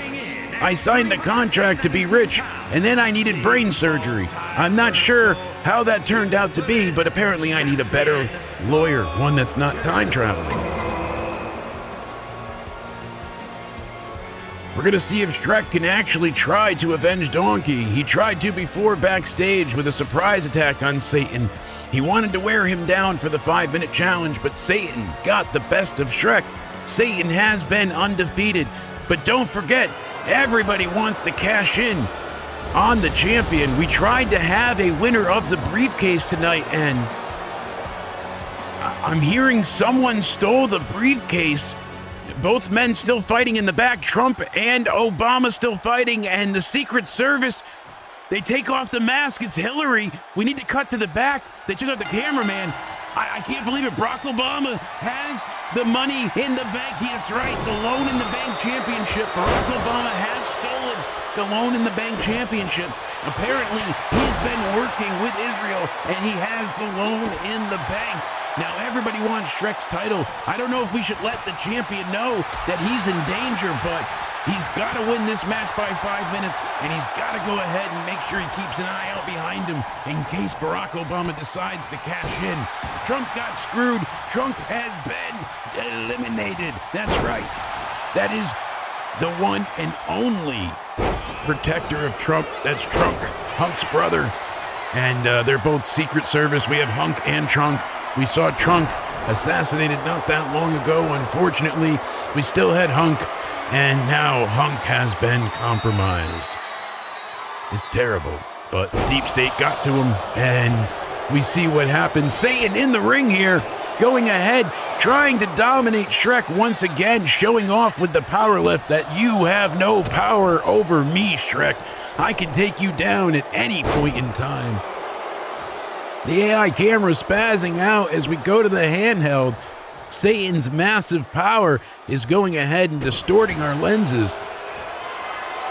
S2: I signed a contract to be rich, and then I needed brain surgery. I'm not sure how that turned out to be, but apparently I need a better lawyer, one that's not time traveling. We're going to see if Shrek can actually try to avenge Donkey. He tried to before backstage with a surprise attack on Satan. He wanted to wear him down for the 5-minute challenge, but Satan got the best of Shrek. Satan has been undefeated, but don't forget, everybody wants to cash in on the champion. We tried to have a winner of the briefcase tonight, and I'm hearing someone stole the briefcase. Both men still fighting in the back. Trump and Obama still fighting, and the Secret Service, they take off the mask. It's Hillary. We need to cut to the back. They took out the cameraman. I can't believe it. Barack Obama has the money in the bank. He is right. The Loan in the Bank Championship. Barack Obama has stolen the Loan in the Bank Championship. Apparently, he's been working with Israel, and he has the Loan in the Bank. Now, everybody wants Shrek's title. I don't know if we should let the champion know that he's in danger, but he's got to win this match by 5 minutes, and he's got to go ahead and make sure he keeps an eye out behind him in case Barack Obama decides to cash in. Trump got screwed. Trump has been eliminated. That's right. That is the one and only protector of Trump. That's Trunk, Hunk's brother. And they're both Secret Service. We have Hunk and Trunk. We saw Trunk assassinated not that long ago. Unfortunately, we still had Hunk, and now Hunk has been compromised. It's terrible, but the Deep State got to him, and we see what happens. Satan in the ring here, going ahead, trying to dominate Shrek once again, showing off with the power lift that you have no power over me, Shrek. I can take you down at any point in time. The AI camera spazzing out as we go to the handheld. Satan's massive power is going ahead and distorting our lenses.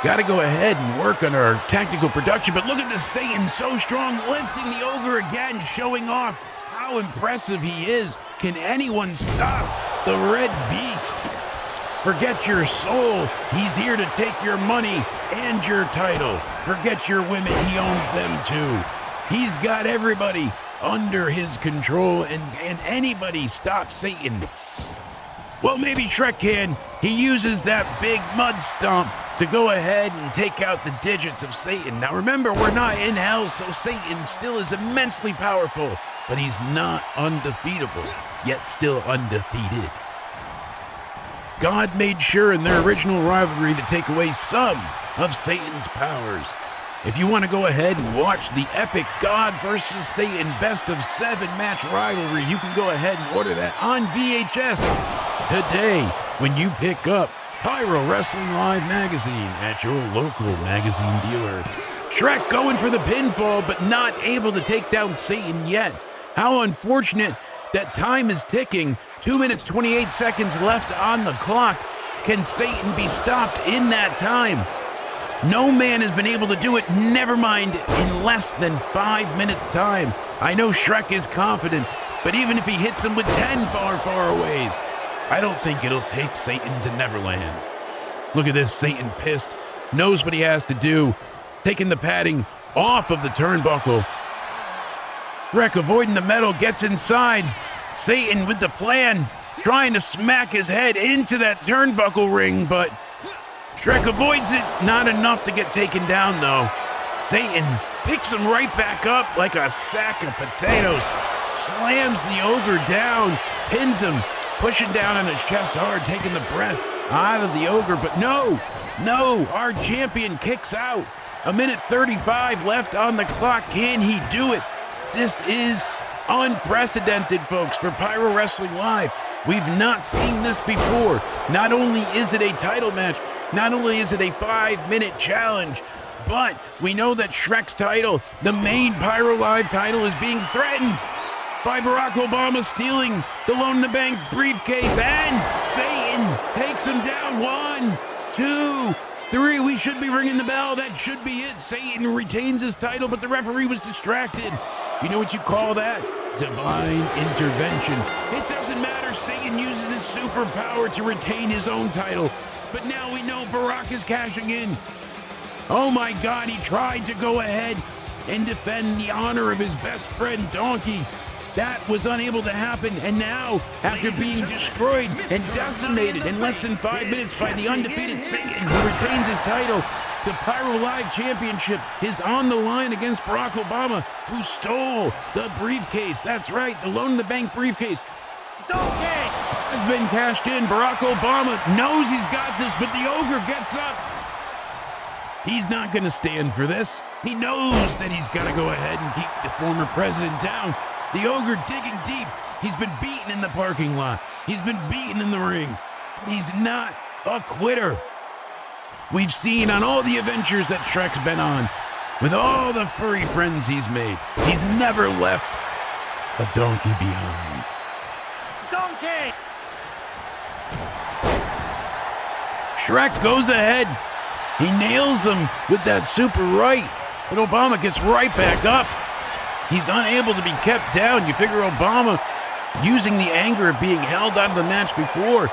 S2: Got to go ahead and work on our tactical production, but look at this Satan, so strong, lifting the ogre again, showing off how impressive he is. Can anyone stop the Red Beast? Forget your soul, he's here to take your money and your title. Forget your women, he owns them too. He's got everybody under his control, and can anybody stop Satan? Well, maybe Shrek can. He uses that big mud stomp to go ahead and take out the digits of Satan. Now remember, we're not in hell, so Satan still is immensely powerful, but he's not undefeatable, yet still undefeated. God made sure in their original rivalry to take away some of Satan's powers. If you want to go ahead and watch the epic God versus Satan best of 7 match rivalry, you can go ahead and order that on VHS today when you pick up Pyro Wrestling Live magazine at your local magazine dealer. Shrek going for the pinfall, but not able to take down Satan yet. How unfortunate that time is ticking. 2 minutes, 28 seconds left on the clock. Can Satan be stopped in that time? No man has been able to do it, never mind in less than 5 minutes time. I know Shrek is confident, but even if he hits him with 10 far ways, I don't think it'll take Satan to Neverland. Look at this, Satan pissed, knows what he has to do, taking the padding off of the turnbuckle. Shrek avoiding the metal, gets inside. Satan with the plan, trying to smack his head into that turnbuckle ring, but Shrek avoids it, not enough to get taken down though. Satan picks him right back up like a sack of potatoes, slams the ogre down, pins him, pushing down on his chest hard, taking the breath out of the ogre, but no, our champion kicks out. 1:35 left on the clock. Can he do it? This is unprecedented, folks, for Pyro Wrestling Live. We've not seen this before. Not only is it a title match, not only is it a 5-minute challenge, but we know that Shrek's title, the main Pyro Live title, is being threatened by Barack Obama stealing the Loan in the Bank briefcase, and Satan takes him down. 1, 2, 3. We should be ringing the bell. That should be it. Satan retains his title, but the referee was distracted. You know what you call that? Divine intervention. It doesn't matter. Satan uses his superpower to retain his own title. But now we know Barack is cashing in. Oh my God, he tried to go ahead and defend the honor of his best friend, Donkey. That was unable to happen, and now, after being destroyed and decimated in less than 5 minutes by the undefeated Satan, who retains his title, the Pyro Live Championship is on the line against Barack Obama, who stole the briefcase. That's right, the Loan in the Bank briefcase.
S3: Donkey!
S2: Has been cashed in. Barack Obama knows he's got this, but the ogre gets up. He's not going to stand for this. He knows that he's got to go ahead and keep the former president down. The ogre digging deep. He's been beaten in the parking lot. He's been beaten in the ring. He's not a quitter. We've seen on all the adventures that Shrek's been on, with all the furry friends he's made, he's never left a donkey behind.
S3: Donkey!
S2: Shrek goes ahead. He nails him with that super right, but Obama gets right back up. He's unable to be kept down. You figure Obama, using the anger of being held out of the match before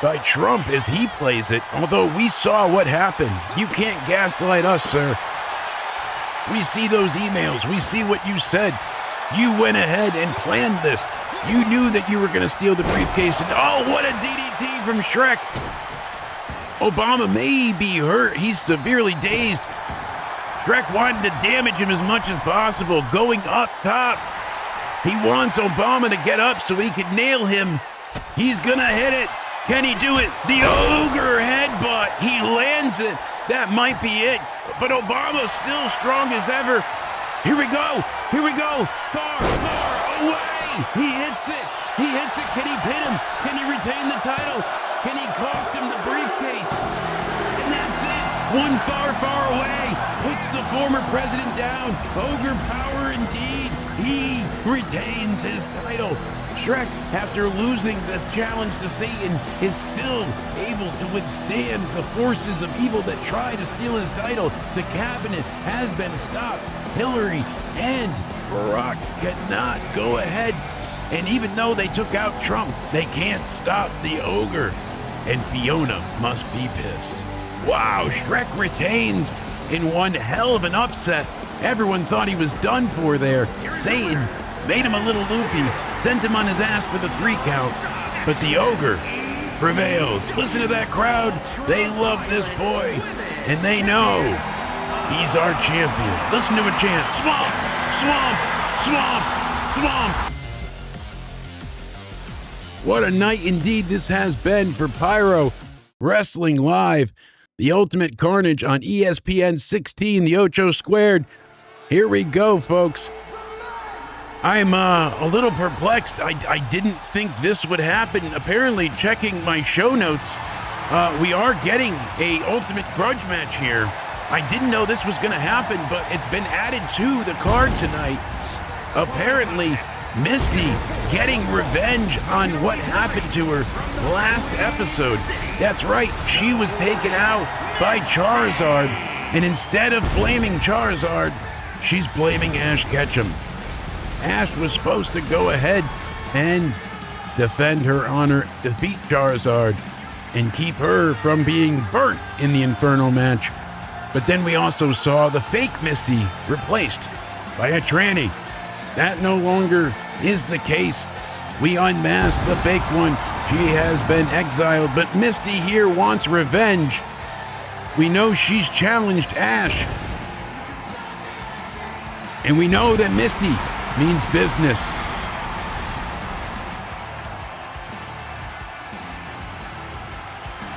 S2: by Trump as he plays it, although we saw what happened. You can't gaslight us, sir. We see those emails. We see what you said. You went ahead and planned this. You knew that you were going to steal the briefcase. And oh, what a DDT from Shrek. Obama may be hurt. He's severely dazed. Shrek wanted to damage him as much as possible, going up top. He wants Obama to get up so he could nail him. He's going to hit it. Can he do it? The ogre headbutt. He lands it. That might be it. But Obama's still strong as ever. Here we go. Here we go. Far, far away. He hits it. He hits it. Can he pin him? Can he retain the title? Can he cost him the briefcase? And that's it. One far, far away. Puts the former president down. Ogre power indeed. He retains his title. Shrek, after losing the challenge to Satan, is still able to withstand the forces of evil that try to steal his title. The cabinet has been stopped. Hillary and Barack cannot go ahead. And even though they took out Trump, they can't stop the ogre. And Fiona must be pissed. Wow, Shrek retains in one hell of an upset. Everyone thought he was done for there. Satan made him a little loopy, sent him on his ass for the 3 count. But the ogre prevails. Listen to that crowd. They love this boy. And they know he's our champion. Listen to a chant. Swamp! Swamp! Swamp! Swamp! What a night indeed this has been for Pyro Wrestling Live. The Ultimate Carnage on ESPN 16, the Ocho Squared. Here we go, folks. I'm a little perplexed. I didn't think this would happen. Apparently, checking my show notes, we are getting a Ultimate Grudge match here. I didn't know this was going to happen, but it's been added to the card tonight. Apparently, Misty getting revenge on what happened to her last episode. That's right, she was taken out by Charizard, and instead of blaming Charizard, she's blaming Ash Ketchum. Ash was supposed to go ahead and defend her honor, defeat Charizard, and keep her from being burnt in the Inferno match. But then we also saw the fake Misty replaced by a tranny. That no longer is the case. We unmasked the fake one. She has been exiled, but Misty here wants revenge. We know she's challenged Ash. And we know that Misty means business.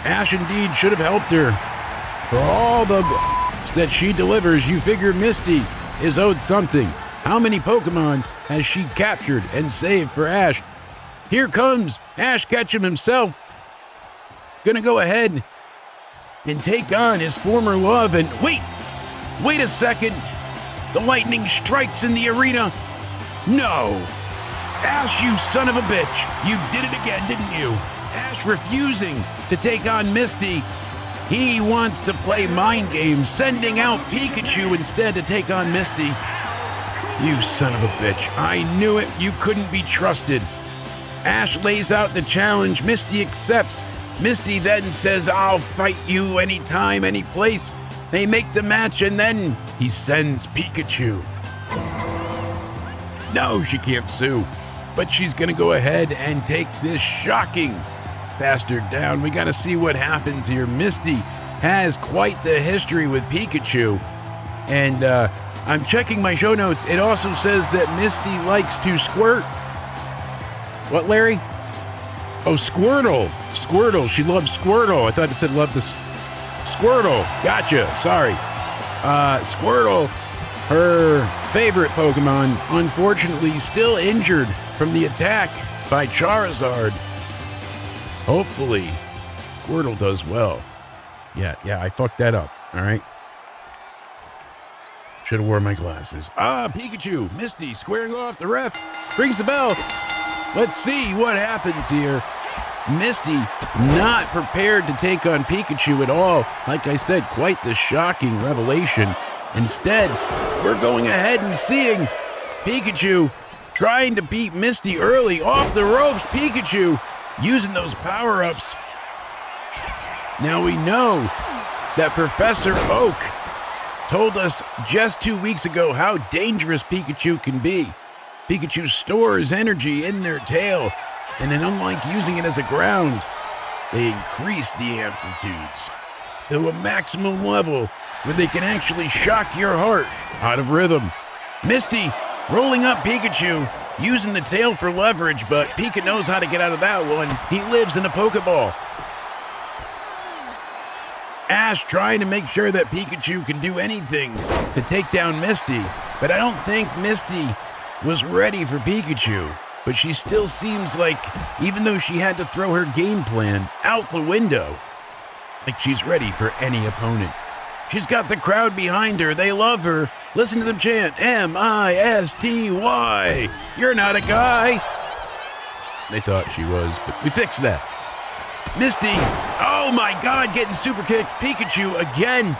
S2: Ash indeed should have helped her. For all the that she delivers, you figure Misty is owed something. How many Pokemon has she captured and saved for Ash? Here comes Ash Ketchum himself. Gonna go ahead and take on his former love. And wait a second. The lightning strikes in the arena. No. Ash, you son of a bitch. You did it again, didn't you? Ash refusing to take on Misty. He wants to play mind games, sending out Pikachu instead to take on Misty. You son of a bitch. I knew it. You couldn't be trusted. Ash lays out the challenge. Misty accepts. Misty then says, I'll fight you anytime, any place. They make the match, and then he sends Pikachu. No, she can't sue. But she's going to go ahead and take this shocking bastard down. We got to see what happens here. Misty has quite the history with Pikachu. And I'm checking my show notes. It also says that Misty likes to squirt. What, Larry? Oh, Squirtle. Squirtle. She loves Squirtle. I thought it said love the Squirtle. Gotcha. Sorry. Squirtle, her favorite Pokemon, unfortunately still injured from the attack by Charizard. Hopefully, Squirtle does well. Yeah, I fucked that up, all right? Should have worn my glasses. Pikachu, Misty squaring off. The ref rings the bell. Let's see what happens here. Misty not prepared to take on Pikachu at all. Like I said, quite the shocking revelation. Instead, we're going ahead and seeing Pikachu trying to beat Misty early off the ropes. Pikachu using those power-ups. Now we know that Professor Oak told us just 2 weeks ago how dangerous Pikachu can be. Pikachu stores energy in their tail, and then unlike using it as a ground, they increase the amplitudes to a maximum level where they can actually shock your heart out of rhythm. Misty rolling up Pikachu, using the tail for leverage, but Pika knows how to get out of that one. He lives in a Pokeball. Ash trying to make sure that Pikachu can do anything to take down Misty, but I don't think Misty was ready for Pikachu. But she still seems like, even though she had to throw her game plan out the window, like she's ready for any opponent. She's got the crowd behind her. They love her. Listen to them chant, M-I-S-T-Y. You're not a guy. They thought she was, but we fixed that. Misty, oh my God, getting super kicked. Pikachu again,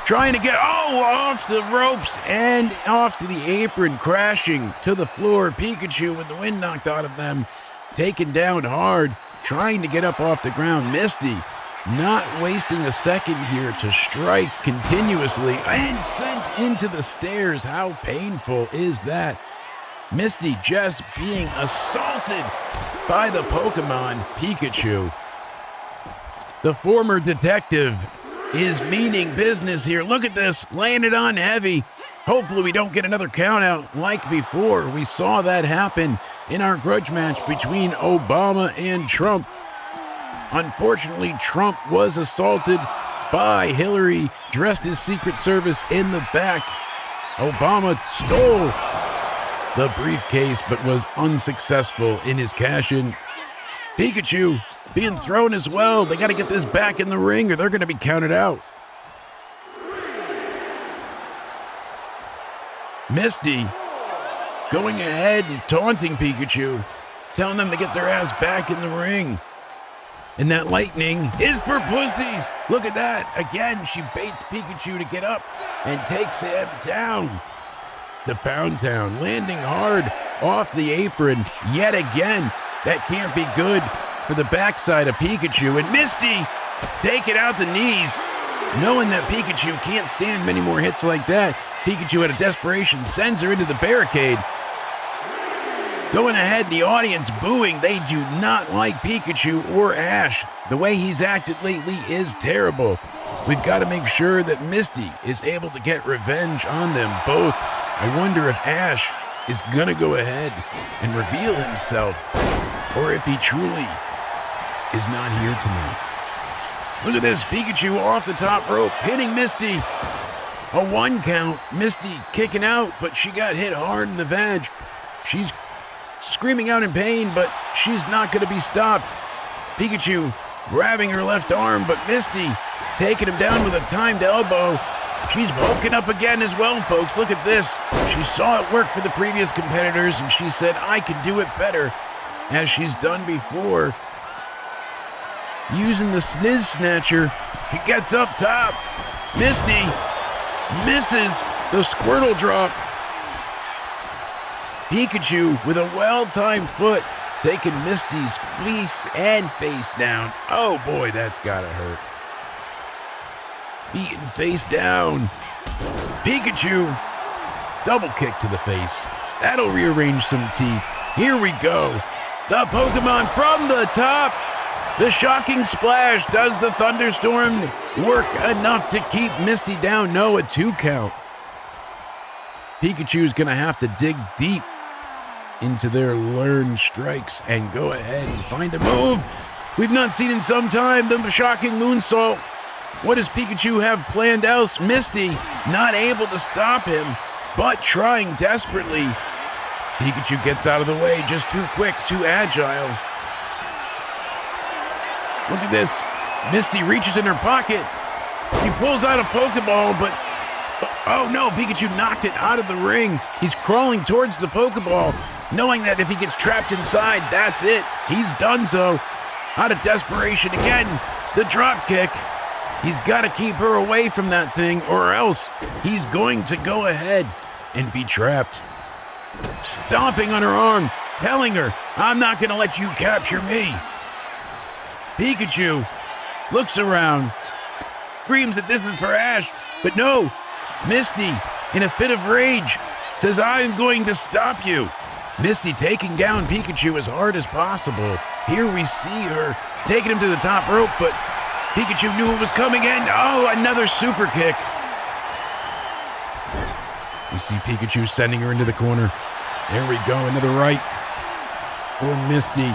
S2: trying to get, off the ropes and off to the apron, crashing to the floor. Pikachu with the wind knocked out of them, taken down hard, trying to get up off the ground. Misty not wasting a second here to strike continuously and sent into the stairs. How painful is that? Misty just being assaulted by the Pokemon Pikachu. The former detective is meaning business here. Look at this, laying it on heavy. Hopefully we don't get another count out like before. We saw that happen in our grudge match between Obama and Trump. Unfortunately, Trump was assaulted by Hillary, dressed as Secret Service in the back. Obama stole the briefcase but was unsuccessful in his cash-in. Pikachu being thrown as well. They got to get this back in the ring or they're going to be counted out. Misty going ahead and taunting Pikachu, telling them to get their ass back in the ring. And that lightning is for pussies. Look at that. Again, she baits Pikachu to get up and takes him down to Pound Town, landing hard off the apron yet again. That can't be good for the backside of Pikachu. And Misty taking out the knees, knowing that Pikachu can't stand many more hits like that. Pikachu out of desperation sends her into the barricade. Going ahead, the audience booing. They do not like Pikachu or Ash. The way he's acted lately is terrible. We've got to make sure that Misty is able to get revenge on them both. I wonder if Ash is going to go ahead and reveal himself, or if he truly is not here tonight. Look at this, Pikachu off the top rope, hitting Misty. A 1 count, Misty kicking out, but she got hit hard in the vag. She's screaming out in pain, but she's not going to be stopped. Pikachu grabbing her left arm, but Misty taking him down with a timed elbow. She's woken up again as well, folks. Look at this. She saw it work for the previous competitors, and she said, I can do it better, as she's done before. Using the Sniz Snatcher, he gets up top. Misty misses the Squirtle drop. Pikachu with a well-timed foot, taking Misty's fleece and face down. Oh boy, that's gotta hurt. Beaten face down. Pikachu, double kick to the face. That'll rearrange some teeth. Here we go. The Pokemon from the top. The shocking splash. Does the thunderstorm work enough to keep Misty down? No, a 2 count. Pikachu's gonna have to dig deep into their learned strikes and go ahead and find a move we've not seen in some time. The shocking moonsault What does Pikachu have planned else? Misty not able to stop him, but trying desperately. Pikachu gets out of the way, just too quick, too agile. Look at this. Misty reaches in her pocket. She pulls out a Pokeball, but oh no, Pikachu knocked it out of the ring. He's crawling towards the Pokeball, knowing that if he gets trapped inside, that's it. He's done so. Out of desperation again, the drop kick. He's got to keep her away from that thing, or else he's going to go ahead and be trapped. Stomping on her arm, telling her, I'm not going to let you capture me. Pikachu looks around, screams that this is for Ash, but no, Misty, in a fit of rage, says, I'm going to stop you. Misty taking down Pikachu as hard as possible. Here we see her taking him to the top rope, but Pikachu knew it was coming in. Oh, another super kick. We see Pikachu sending her into the corner. There we go, into the right. Poor Misty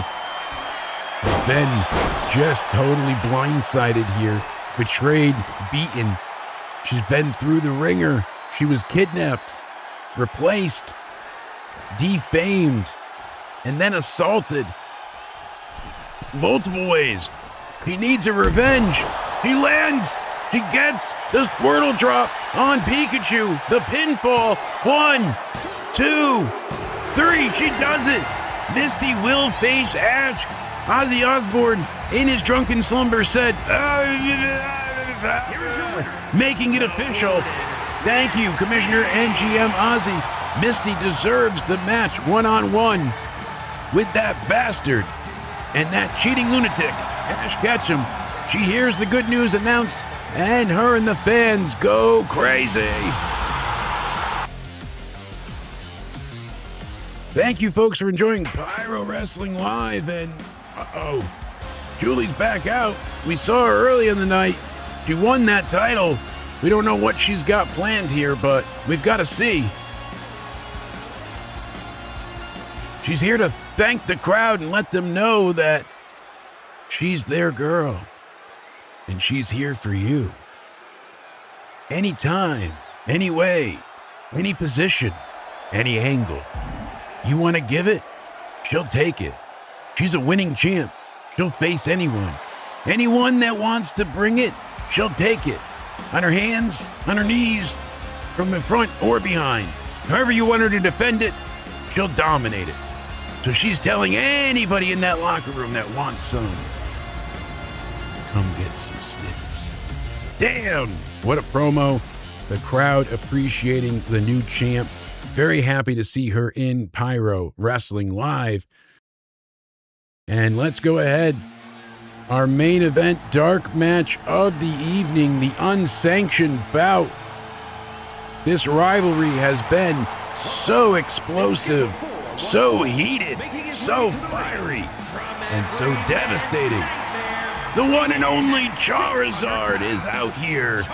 S2: has been just totally blindsided here. Betrayed, beaten. She's been through the ringer. She was kidnapped, replaced, defamed, and then assaulted. Multiple ways. He needs a revenge. He lands. She gets the Squirtle drop on Pikachu. The pinfall. 1, 2, 3. She does it. Misty will face Ash. Ozzy Osbourne, in his drunken slumber, said, making it official. Thank you, Commissioner and GM Ozzy. Misty deserves the match one-on-one with that bastard and that cheating lunatic, Ash Ketchum. She hears the good news announced, and her and the fans go crazy. Thank you, folks, for enjoying Pyro Wrestling Live, and Julie's back out. We saw her early in the night. She won that title. We don't know what she's got planned here, but we've got to see. She's here to thank the crowd and let them know that she's their girl. And she's here for you. Anytime, any way, any position, any angle. You want to give it? She'll take it. She's a winning champ. She'll face anyone. Anyone that wants to bring it, she'll take it. On her hands, on her knees, from the front or behind. However you want her to defend it, she'll dominate it. So she's telling anybody in that locker room that wants some, come get some snips. Damn, what a promo. The crowd appreciating the new champ. Very happy to see her in Pyro Wrestling Live. And let's go ahead. Our main event, dark match of the evening, the unsanctioned bout. This rivalry has been so explosive, so heated, so fiery, and so devastating. The one and only Charizard is out here,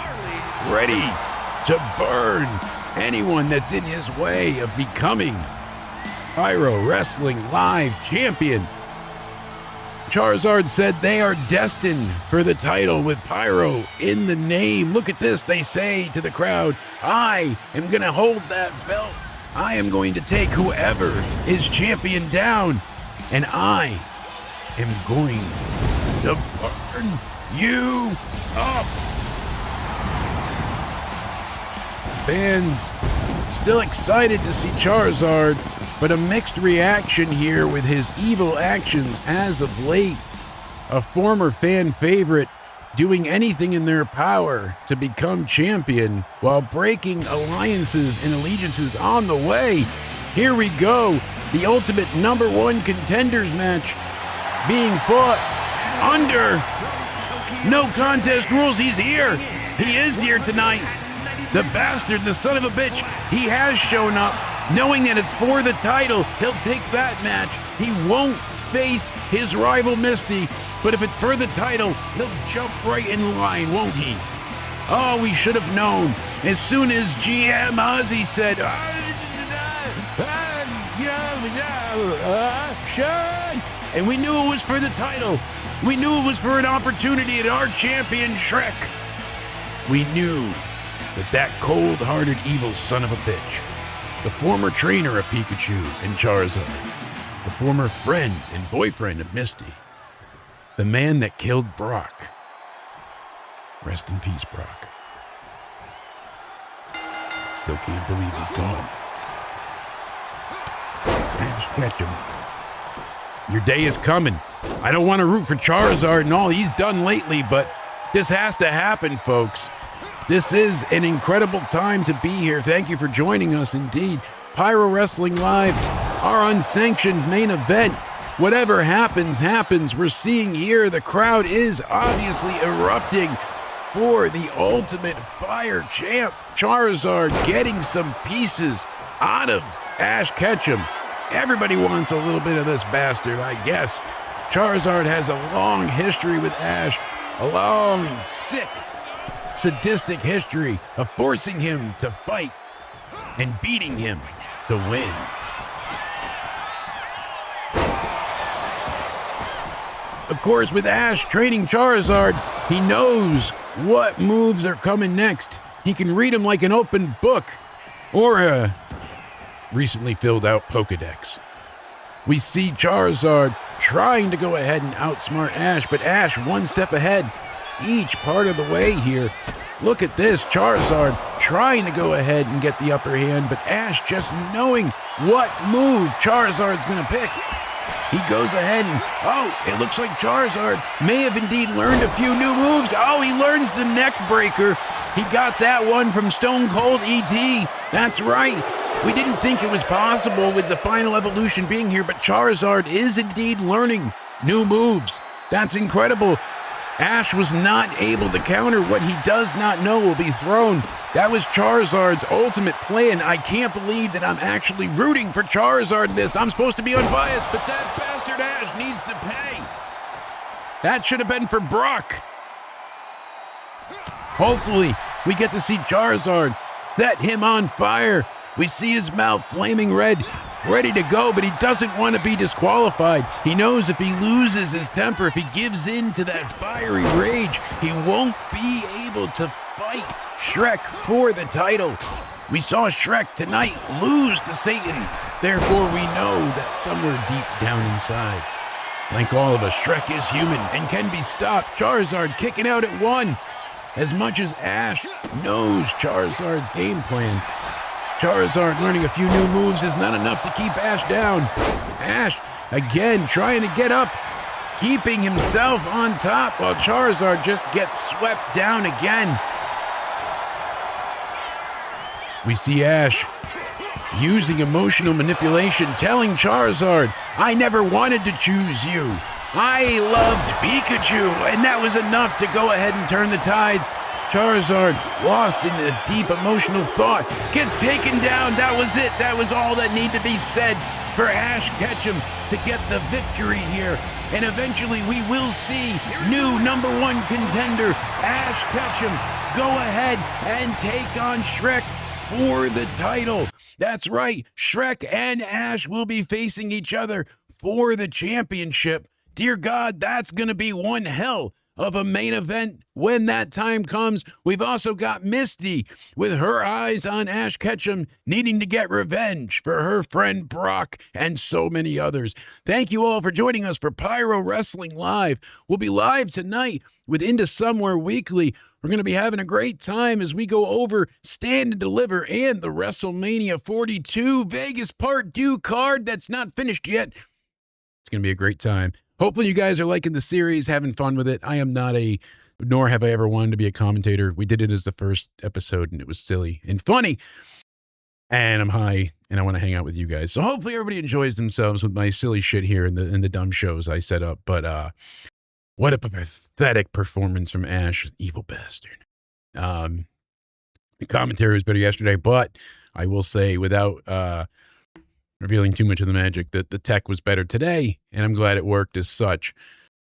S2: ready to burn anyone that's in his way of becoming Pyro Wrestling Live champion. Charizard said they are destined for the title with Pyro in the name. Look at this, they say to the crowd, I am going to hold that belt. I am going to take whoever is champion down, and I am going to burn you up. Fans still excited to see Charizard, but a mixed reaction here with his evil actions as of late. A former fan favorite doing anything in their power to become champion while breaking alliances and allegiances on the way. Here we go, the ultimate #1 contenders match being fought under no contest rules. He's here. He is here tonight. The bastard, the son of a bitch, he has shown up. Knowing that it's for the title, he'll take that match. He won't face his rival Misty, but if it's for the title, he'll jump right in line, won't he? Oh, we should have known. As soon as GM Ozzy said, and we knew it was for the title. We knew it was for an opportunity at our champion Shrek. we knew that that cold-hearted evil son of a bitch, the former trainer of Pikachu and Charizard, the former friend and boyfriend of Misty, the man that killed Brock. Rest in peace, Brock. Still can't believe he's gone. Ash Ketchum, your day is coming. I don't want to root for Charizard and all he's done lately, but this has to happen, folks. This is an incredible time to be here. Thank you for joining us, indeed. Pyro Wrestling Live, our unsanctioned main event. Whatever happens, happens. We're seeing here the crowd is obviously erupting for the ultimate fire champ, Charizard, getting some pieces out of Ash Ketchum. Everybody wants a little bit of this bastard, I guess. Charizard has a long history with Ash, a long, sick, sadistic history of forcing him to fight and beating him to win. Of course, with Ash training Charizard, he knows what moves are coming next. He can read them like an open book or a recently filled out Pokedex. We see Charizard trying to go ahead and outsmart Ash, but Ash one step ahead each part of the way here. Look at this, Charizard trying to go ahead and get the upper hand, but Ash just knowing what move Charizard's going to pick. He goes ahead and, oh, it looks like Charizard may have indeed learned a few new moves. Oh, he learns the neck breaker. He got that one from Stone Cold E.T. That's right. We didn't think it was possible with the final evolution being here, but Charizard is indeed learning new moves. That's incredible. Ash was not able to counter what he does not know will be thrown. That was Charizard's ultimate plan. I can't believe that I'm actually rooting for Charizard in this. I'm supposed to be unbiased, but that bastard Ash needs to pay. That should have been for Brock. Hopefully, we get to see Charizard set him on fire. We see his mouth flaming red, ready to go, but he doesn't want to be disqualified. He knows if he loses his temper, if he gives in to that fiery rage, he won't be able to fight Shrek for the title. We saw Shrek tonight lose to Satan. Therefore, we know that somewhere deep down inside, like all of us, Shrek is human and can be stopped. Charizard kicking out at one. As much as Ash knows Charizard's game plan, Charizard learning a few new moves is not enough to keep Ash down. Ash, again, trying to get up, keeping himself on top while Charizard just gets swept down again. We see Ash using emotional manipulation, telling Charizard, I never wanted to choose you. I loved Pikachu, and that was enough to go ahead and turn the tides. Charizard, lost in a deep emotional thought, gets taken down. That was it. That was all that needed to be said for Ash Ketchum to get the victory here. And eventually we will see new #1 contender, Ash Ketchum, go ahead and take on Shrek for the title. That's right. Shrek and Ash will be facing each other for the championship. Dear God, that's going to be one hell of a main event when that time comes. We've also got Misty with her eyes on Ash Ketchum, needing to get revenge for her friend Brock and so many others. Thank you all for joining us for Pyro Wrestling Live. We'll be live tonight with Into Somewhere Weekly. We're going to be having a great time as we go over Stand and Deliver and the WrestleMania 42 Vegas Part 2 card that's not finished yet. It's going to be a great time. Hopefully you guys are liking the series, having fun with it. I am not nor have I ever wanted to be a commentator. We did it as the first episode, and it was silly and funny. And I'm high, and I want to hang out with you guys. So hopefully everybody enjoys themselves with my silly shit here and the dumb shows I set up. But what a pathetic performance from Ash, evil bastard. The commentary was better yesterday, but I will say, without revealing too much of the magic, that the tech was better today, and I'm glad it worked as such.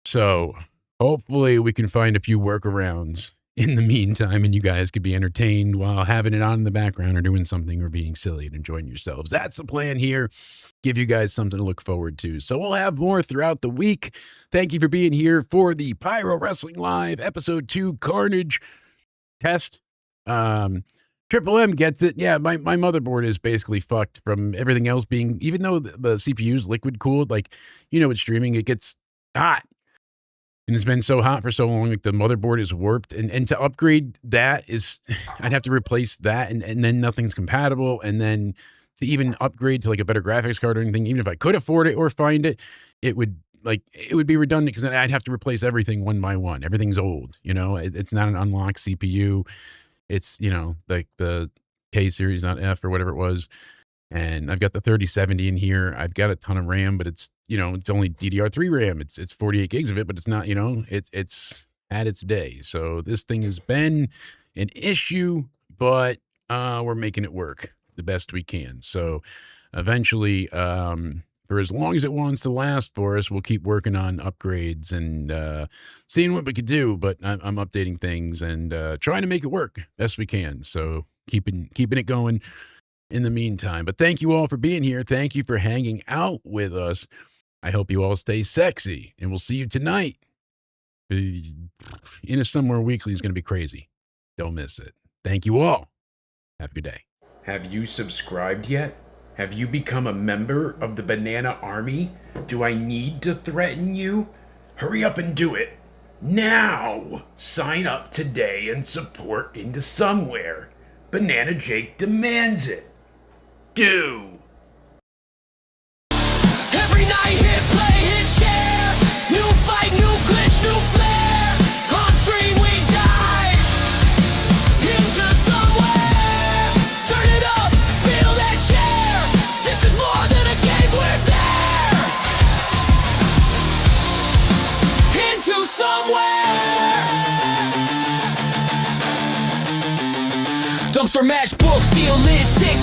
S2: So hopefully we can find a few workarounds in the meantime, and you guys could be entertained while having it on in the background or doing something or being silly and enjoying yourselves. That's the plan here. Give you guys something to look forward to. So we'll have more throughout the week. Thank you for being here for the Pyro Wrestling Live Episode 2 Carnage. test. Triple M gets it. Yeah, my motherboard is basically fucked from everything else being, even though the CPU is liquid cooled, like, with streaming, it gets hot. And it's been so hot for so long, like the motherboard is warped. And to upgrade that is, I'd have to replace that, and then nothing's compatible. And then to even upgrade to like a better graphics card or anything, even if I could afford it or find it, it would be redundant because then I'd have to replace everything one by one. Everything's old, it's not an unlocked CPU. It's, like the K series, not F or whatever it was. And I've got the 3070 in here. I've got a ton of RAM, but it's, it's only DDR3 RAM. It's 48 gigs of it, but it's not, it's at its day. So this thing has been an issue, but we're making it work the best we can. So eventually, for as long as it wants to last for us, we'll keep working on upgrades and seeing what we could do. But I'm updating things and trying to make it work best we can. So keeping it going in the meantime. But thank you all for being here. Thank you for hanging out with us. I hope you all stay sexy, and we'll see you tonight. In a Somewhere Weekly is going to be crazy. Don't miss it. Thank you all. Have a good day. Have you subscribed yet? Have you become a member of the Banana Army? Do I need to threaten you? Hurry up and do it. Now! Sign up today and support Into Somewhere. Banana Jake demands it. Do!
S1: Every night hit play, hit share. New fight, new glitch, new flair. On stream we dive into somewhere. Turn it up, feel that chair. This is more than a game, we're there. Into somewhere. Dumpster matchbook, steel lid, sick